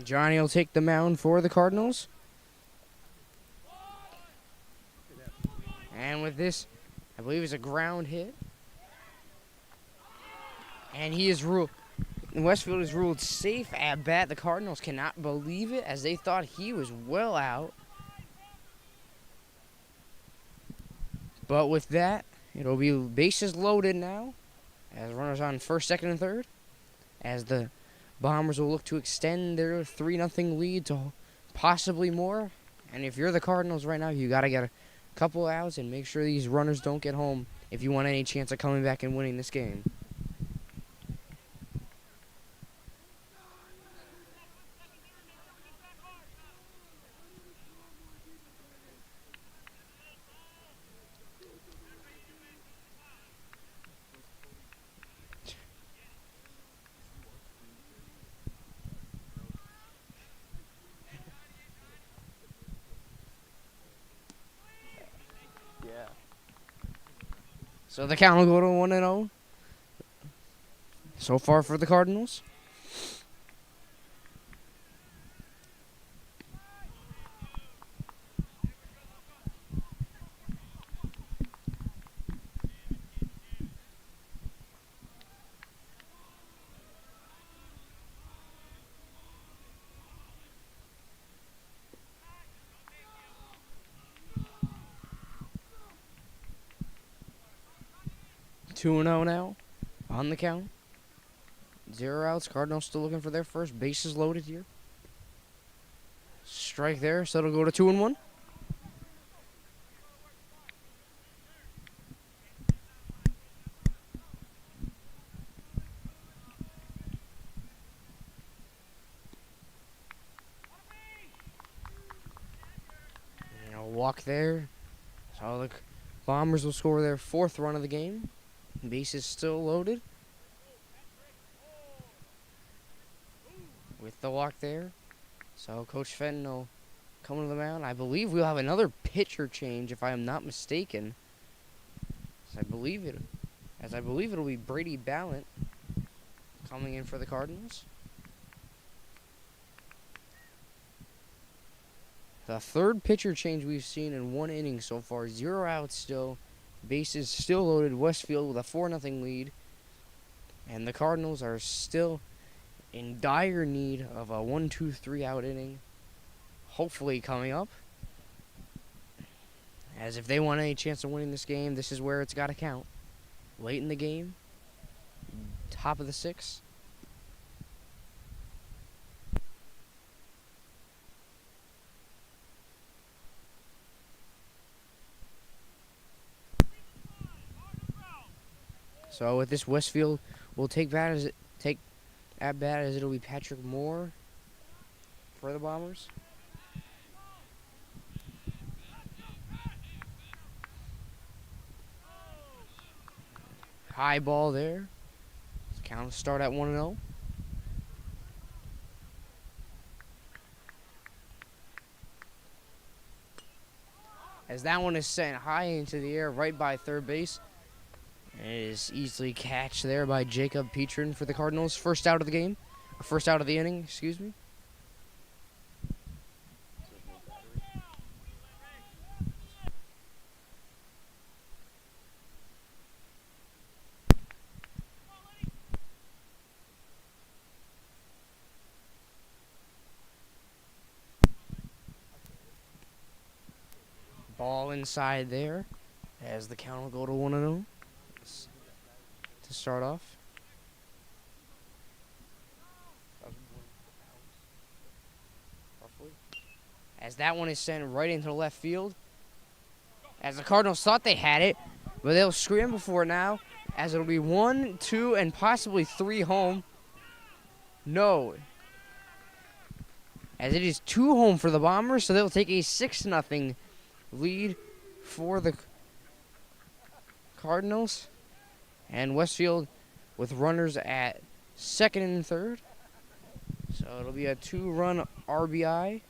Johnny will take the mound for the Cardinals. And with this, I believe it's a ground hit. And he is ruled, Westfield is ruled safe at bat. The Cardinals cannot believe it, as they thought he was well out. But with that, it'll be bases loaded now, as runners on first, second, and third, as the Bombers will look to extend their 3-0 lead to possibly more. And if you're the Cardinals right now, you got to get a couple outs and make sure these runners don't get home if you want any chance of coming back and winning this game. So the count will go to 1-0 so far for the Cardinals. Two and 0 now on the count. 0 outs. Cardinals still looking for their first. Bases loaded here. Strike there, so it'll go to 2-1. And a walk there. So the Bombers will score their 4th run of the game. Bases still loaded. With the walk there. So Coach Fenton will come to the mound. I believe we'll have another pitcher change if I am not mistaken. As I believe it'll be Brady Ballant coming in for the Cardinals. The 3rd pitcher change we've seen in 1 inning so far. 0 outs still. Bases still loaded. Westfield with a 4-0 lead. And the Cardinals are still in dire need of a 1-2-3 out inning. Hopefully coming up. As if they want any chance of winning this game, this is where it's got to count. Late in the game. Top of the 6th. So with this, Westfield will take at bat as it'll be Patrick Moore for the Bombers. High ball there. Count will start at 1-0. As that one is sent high into the air right by third base. It is easily catched there by Jacob Petrin for the Cardinals. First out of the game. Or first out of the inning, excuse me. Ball inside there. As the count will go to 1-0. To start off. As that one is sent right into left field. As the Cardinals thought they had it, but they'll scramble for it now. as it'll be 1, 2, and possibly 3 home. No. As it is 2 home for the Bombers, so they'll take a 6-0 lead for the Cardinals. And Westfield with runners at second and third. So it'll be a 2-run RBI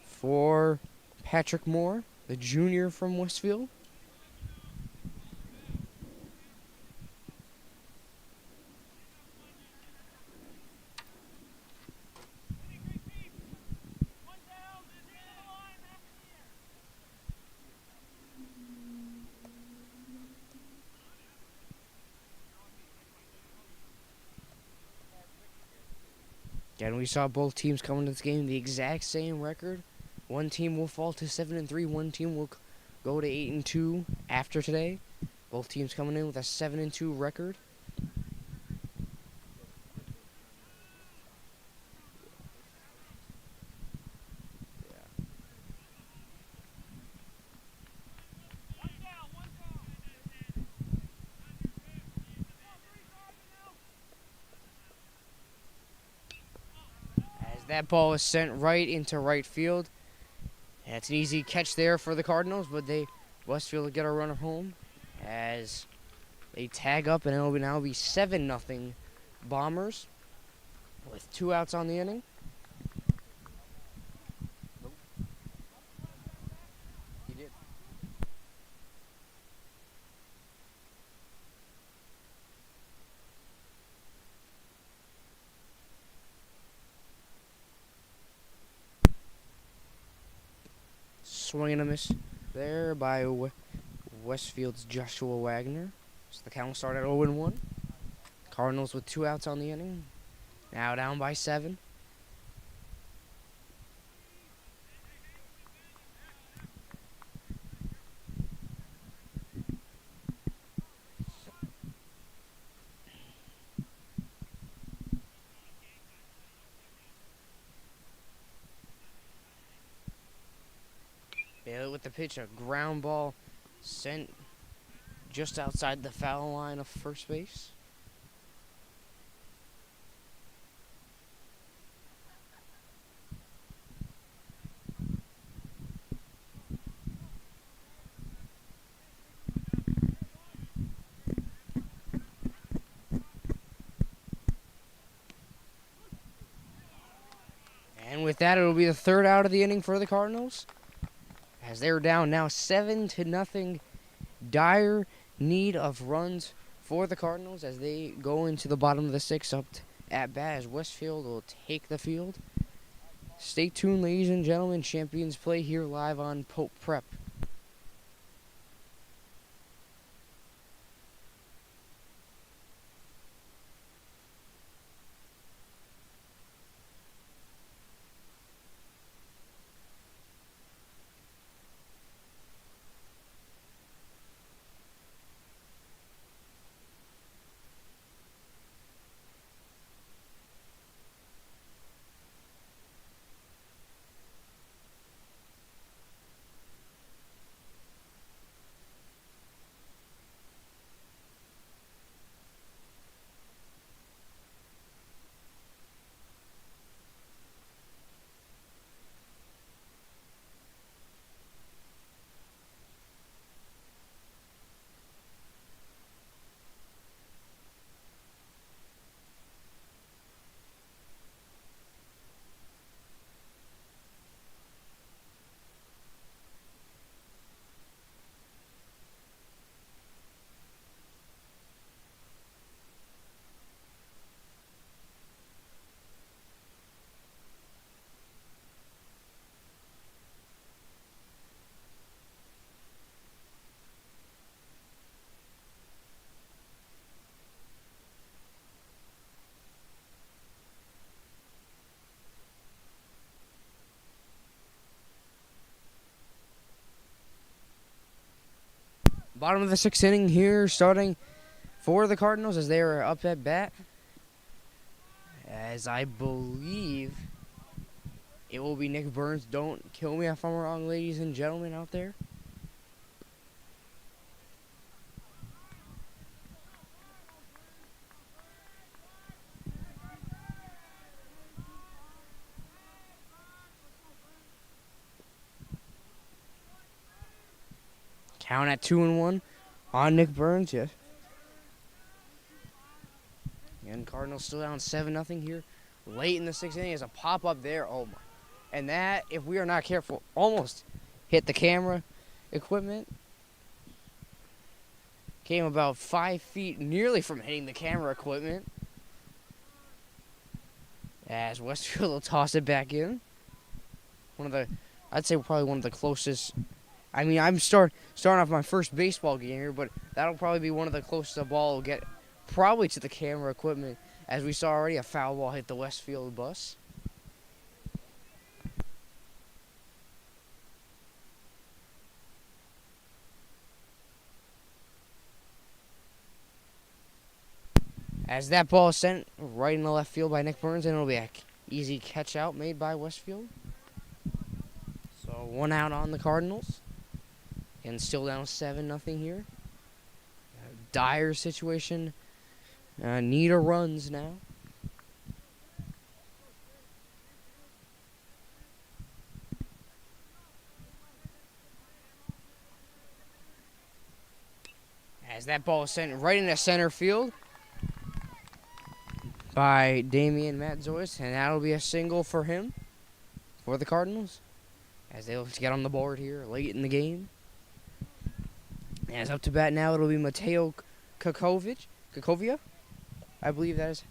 for Patrick Moore, the junior from Westfield. Again, we saw both teams come into this game the exact same record. One team will fall to 7-3. One team will go to 8-2 after today. Both teams coming in with a 7-2 record. That ball is sent right into right field. And it's an easy catch there for the Cardinals, but Westfield will get a runner home as they tag up, and it'll now be 7-0 Bombers with 2 outs on the inning. He did. Swing and a miss there by Westfield's Joshua Wagner. So the count will start at 0-1. Cardinals with 2 outs on the inning. Now down by 7. Bailey with the pitch, a ground ball sent just outside the foul line of first base. And with that, it'll be the 3rd out of the inning for the Cardinals, as they're down now 7-0. Dire need of runs for the Cardinals as they go into the bottom of the 6th up at bat as Westfield will take the field. Stay tuned, ladies and gentlemen. Champions play here live on Pope Prep. Bottom of the 6th inning here, starting for the Cardinals as they are up at bat. As I believe it will be Nick Burns. Don't kill me if I'm wrong, ladies and gentlemen out there. Count at 2-1 on Nick Burns. Yes. And Cardinals still down 7-0 here. Late in the 6th inning, there's a pop up there. Oh my! And that, if we are not careful, almost hit the camera equipment. Came about 5 feet, nearly from hitting the camera equipment. As Westfield will toss it back in. I'd say probably one of the closest. I mean, I'm starting off my first baseball game here, but that'll probably be one of the closest the ball will get, probably to the camera equipment. As we saw already, a foul ball hit the Westfield bus. As that ball is sent right in the left field by Nick Burns, and it'll be an easy catch out made by Westfield. So 1 out on the Cardinals. And still down 7-0 here. Dire situation. Nita runs now. As that ball is sent right into center field by Damian Matzois, and that'll be a single for him, for the Cardinals, as they look to get on the board here late in the game. As up to bat now, it'll be Mateo Kakovia. I believe that is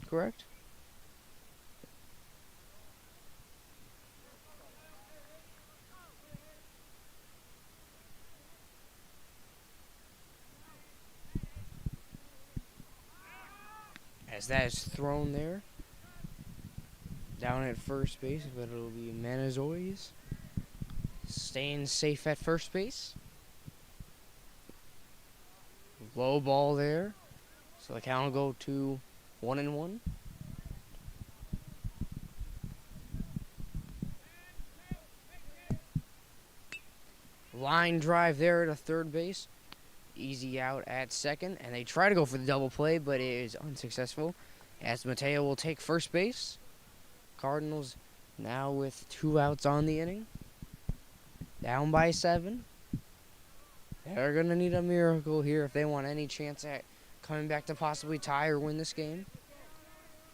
correct. As that is thrown there. Down at first base, but it'll be Manazois. Staying safe at first base. Low ball there. So the count will go to 1-1. Line drive there to third base. Easy out at second. And they try to go for the double play, but it is unsuccessful. As Mateo will take first base. Cardinals now with 2 outs on the inning. Down by 7. They're going to need a miracle here if they want any chance at coming back to possibly tie or win this game.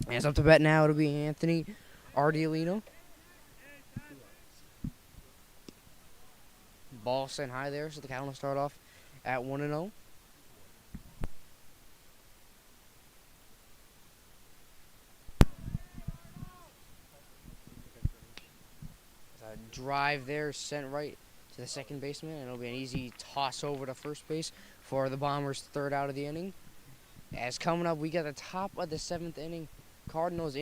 And it's up to bat now. It'll be Anthony Ardiolino. Ball sent high there, so the count will start off at 1-0. Drive there, sent right to the second baseman, and it'll be an easy toss over to first base for the Bombers' 3rd out of the inning. As coming up, we got the top of the 7th inning. Cardinals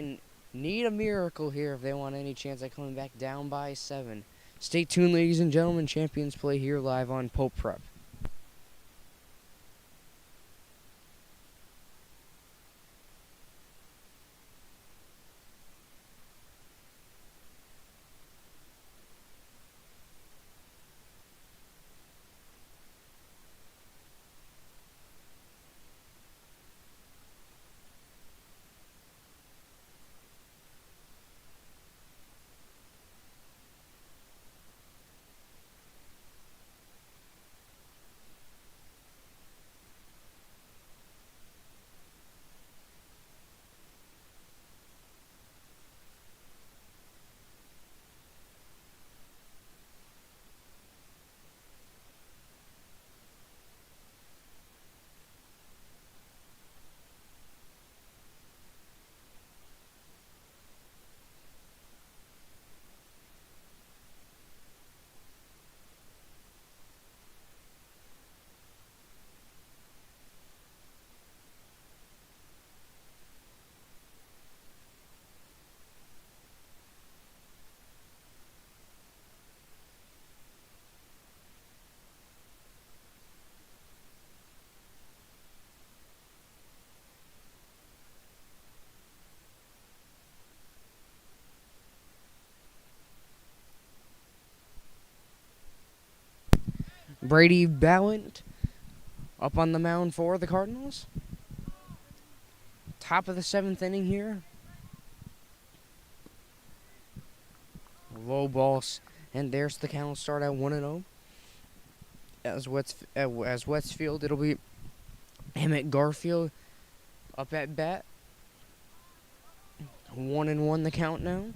need a miracle here if they want any chance at coming back down by 7. Stay tuned, ladies and gentlemen. Champions play here live on Pope Prep. Brady Ballant up on the mound for the Cardinals. Top of the 7th inning here. Low balls, and there's the count. Start at 1-0. as Westfield, it'll be Emmett Garfield up at bat. 1-1 the count now.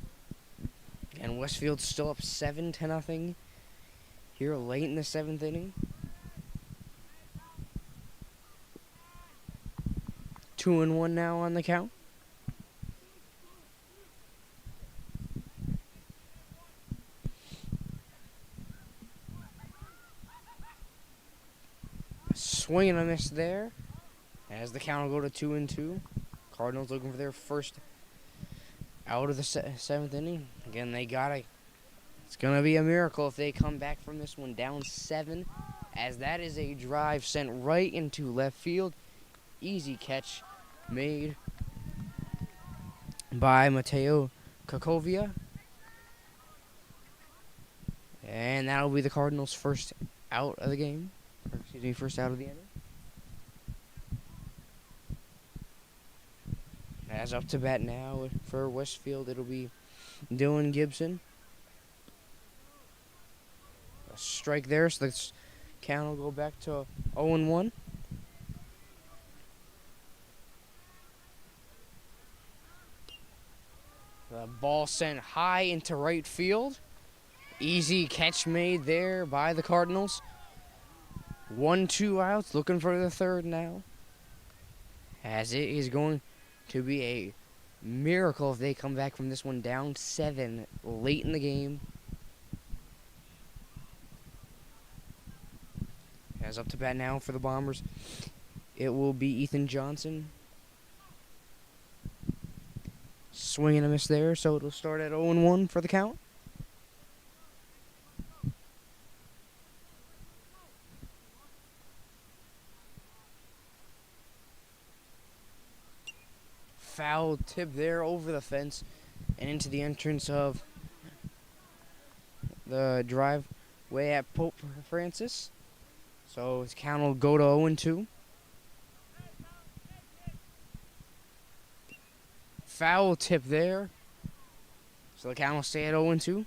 And Westfield's still up 7-0 here late in the 7th inning. 2-1 now on the count. Swing and a miss there. As the count will go to 2-2. Cardinals looking for their first out of the 7th inning. Again, it's going to be a miracle if they come back from this one down 7. As that is a drive sent right into left field. Easy catch made by Mateo Kakovia. And that'll be the Cardinals' first out of the game. Or, excuse me, first out of the inning. As up to bat now for Westfield, it'll be Dylan Gibson. A strike there, so the count will go back to 0-1. The ball sent high into right field. Easy catch made there by the Cardinals. 1-2 outs, looking for the third now. As it is going to be a miracle if they come back from this one down 7 late in the game. As up to bat now for the Bombers, it will be Ethan Johnson. Swing and a miss there, so it'll start at 0-1 for the count. Foul tip there over the fence and into the entrance of the driveway at Pope Francis. So his count will go to 0-2. Foul tip there. So the count will stay at 0-2.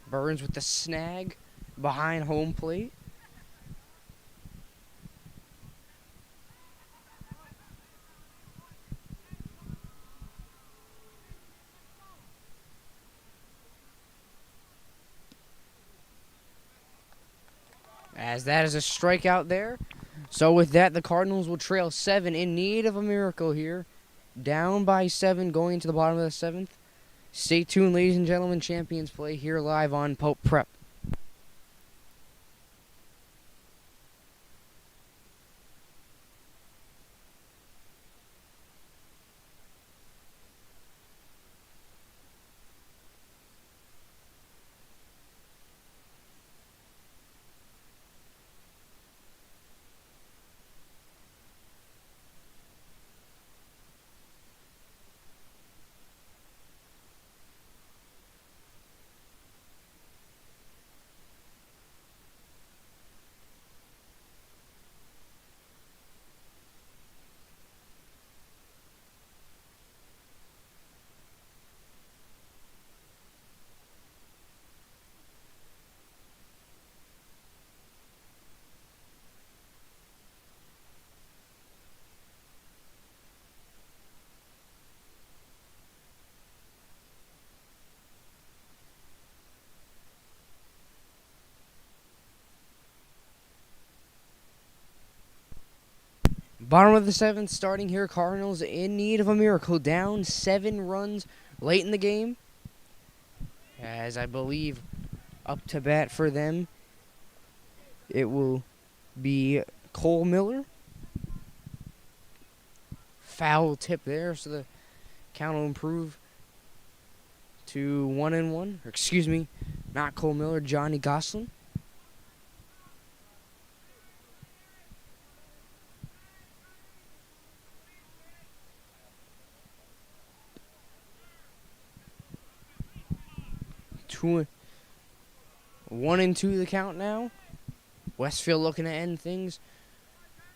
Burns with the snag behind home plate. As that is a strikeout there. So with that, the Cardinals will trail 7 in need of a miracle here. Down by 7 going to the bottom of the 7th. Stay tuned, ladies and gentlemen. Champions Play here live on Pope Prep. Bottom of the 7th, starting here, Cardinals in need of a miracle. Down 7 runs late in the game. As I believe up to bat for them, it will be Cole Miller. Foul tip there, so the count will improve to 1-1. Or excuse me, not Cole Miller, Johnny Goslin. Two, 1-2 the count now. Westfield looking to end things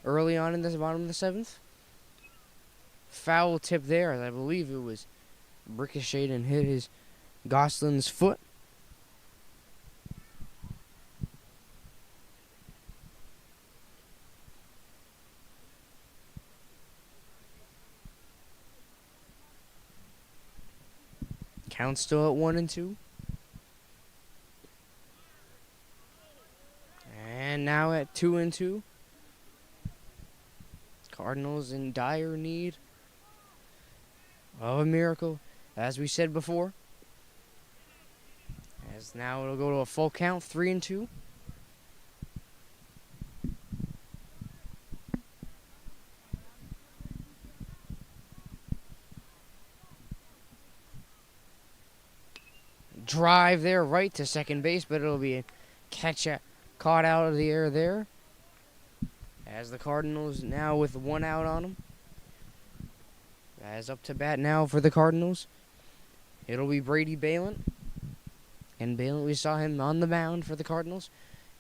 early on in the bottom of the 7th. Foul tip there, as I believe it was ricocheted and hit his Goslin's foot. Count still at 1-2. And now at 2-2. Cardinals in dire need of a miracle, as we said before. As now it'll go to a full count, 3-2. Drive there right to second base, but it'll be a caught out of the air there. As the Cardinals now with 1 out on them. As up to bat now for the Cardinals, it'll be Brady Balin. And Balin, we saw him on the mound for the Cardinals,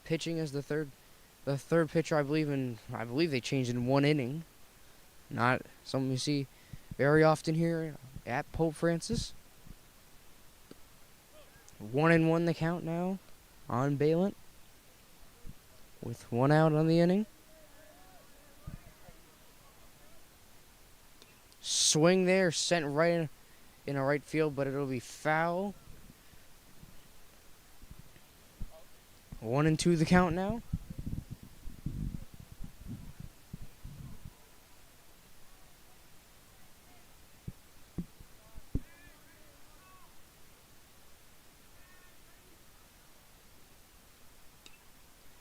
pitching as the third pitcher, I believe they changed in 1 inning. Not something you see very often here at Pope Francis. 1-1 the count now on Balin, with 1 out on the inning. Swing there, sent right in a right field, but it'll be foul. 1-2 the count now.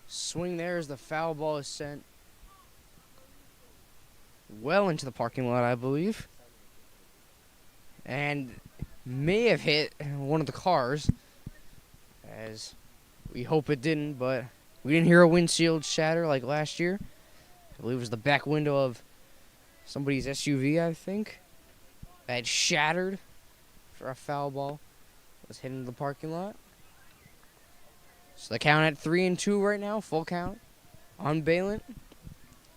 Swing there as the foul ball is sent well into the parking lot, I believe. And may have hit one of the cars, as we hope it didn't, but we didn't hear a windshield shatter like last year. I believe it was the back window of somebody's SUV, I think, that shattered for a foul ball. Was hit into the parking lot. So the count at 3-2 right now, full count on Balin.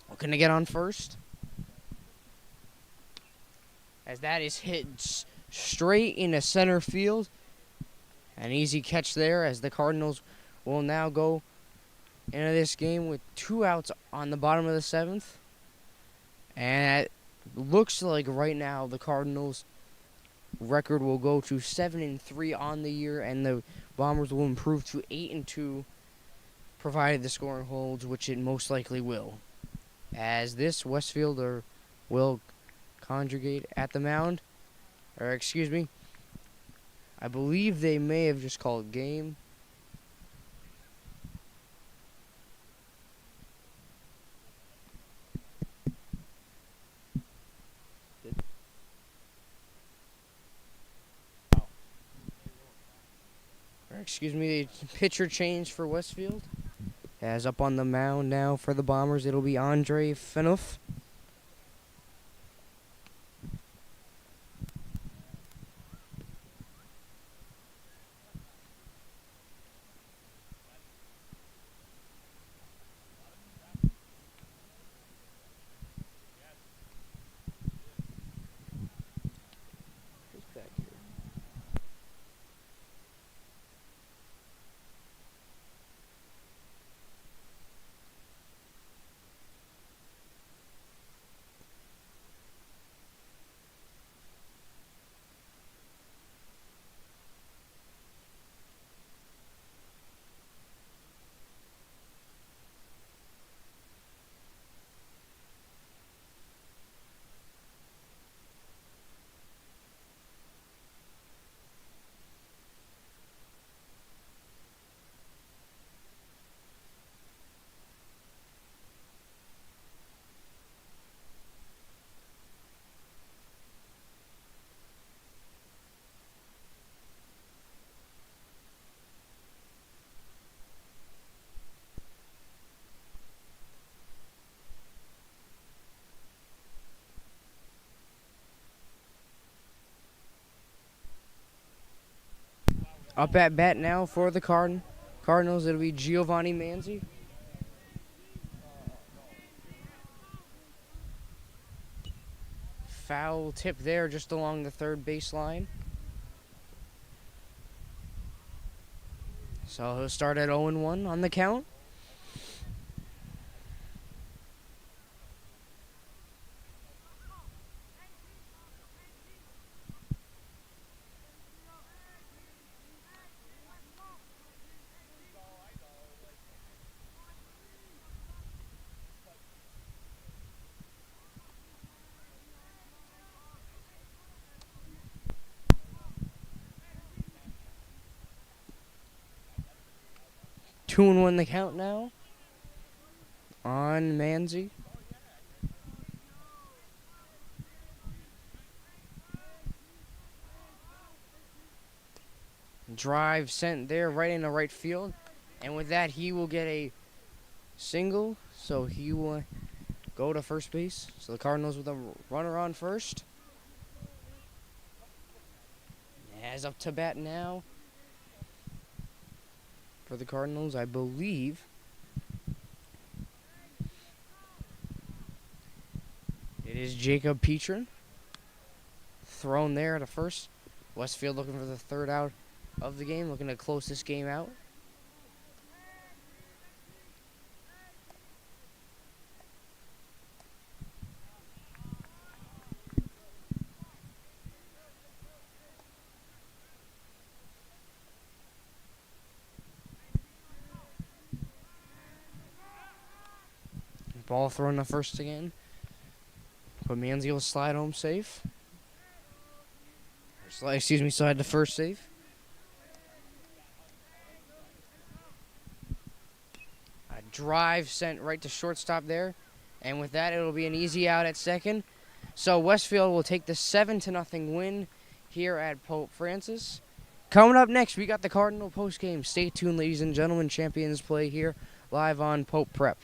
Looking to get on first. As that is hit straight into center field. An easy catch there, as the Cardinals will now go into this game with 2 outs on the bottom of the 7th. And it looks like right now the Cardinals' record will go to 7-3 on the year, and the Bombers will improve to 8-2, provided the scoring holds, which it most likely will. As this Westfield will conjugate at the mound, or excuse me, I believe they may have just called game. Excuse me, the pitcher change for Westfield. As up on the mound now for the Bombers, it'll be Andre Fenouf. Up at bat now for the Cardinals, it'll be Giovanni Manzi. Foul tip there just along the third baseline. So he'll start at 0-1 on the count. 2-1 the count now on Manzi. Drive sent there right into right field. And with that, he will get a single. So he will go to first base. So the Cardinals with a runner on first. As up to bat now for the Cardinals, I believe. It is Jacob Petrin. Thrown there to first. Westfield looking for the third out of the game, looking to close this game out. Ball thrown to first again. But Manzi will slide home safe. Slide to first safe. A drive sent right to shortstop there. And with that, it'll be an easy out at second. So Westfield will take the 7-0 win here at Pope Francis. Coming up next, we got the Cardinal postgame. Stay tuned, ladies and gentlemen. Champions play here live on Pope Prep.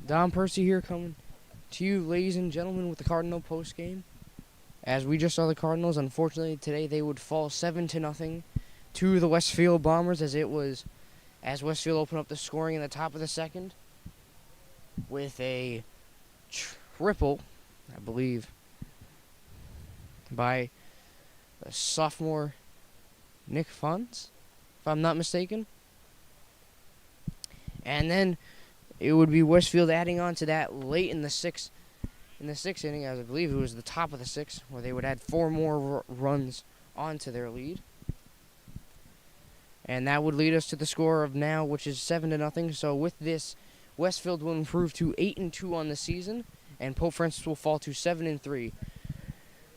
Don Percy here coming to you, ladies and gentlemen, with the Cardinal postgame. As we just saw the Cardinals, unfortunately today they would fall 7-0 to the Westfield Bombers as Westfield opened up the scoring in the top of the second with a triple, I believe, by the sophomore Nick Funds, if I'm not mistaken. And then it would be Westfield adding on to that late in the sixth inning, as I believe it was the top of the sixth, where they would add 4 more runs onto their lead. And that would lead us to the score of now, which is 7-0. So with this, Westfield will improve to 8-2 on the season, and Pope Francis will fall to 7-3.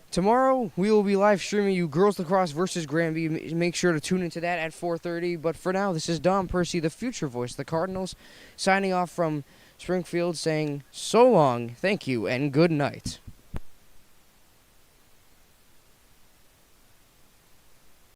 Tomorrow, we will be live streaming you Girls Lacrosse versus Granby. Make sure to tune into that at 4:30. But for now, this is Don Percy, the future voice of the Cardinals, signing off from Springfield saying so long, thank you, and good night.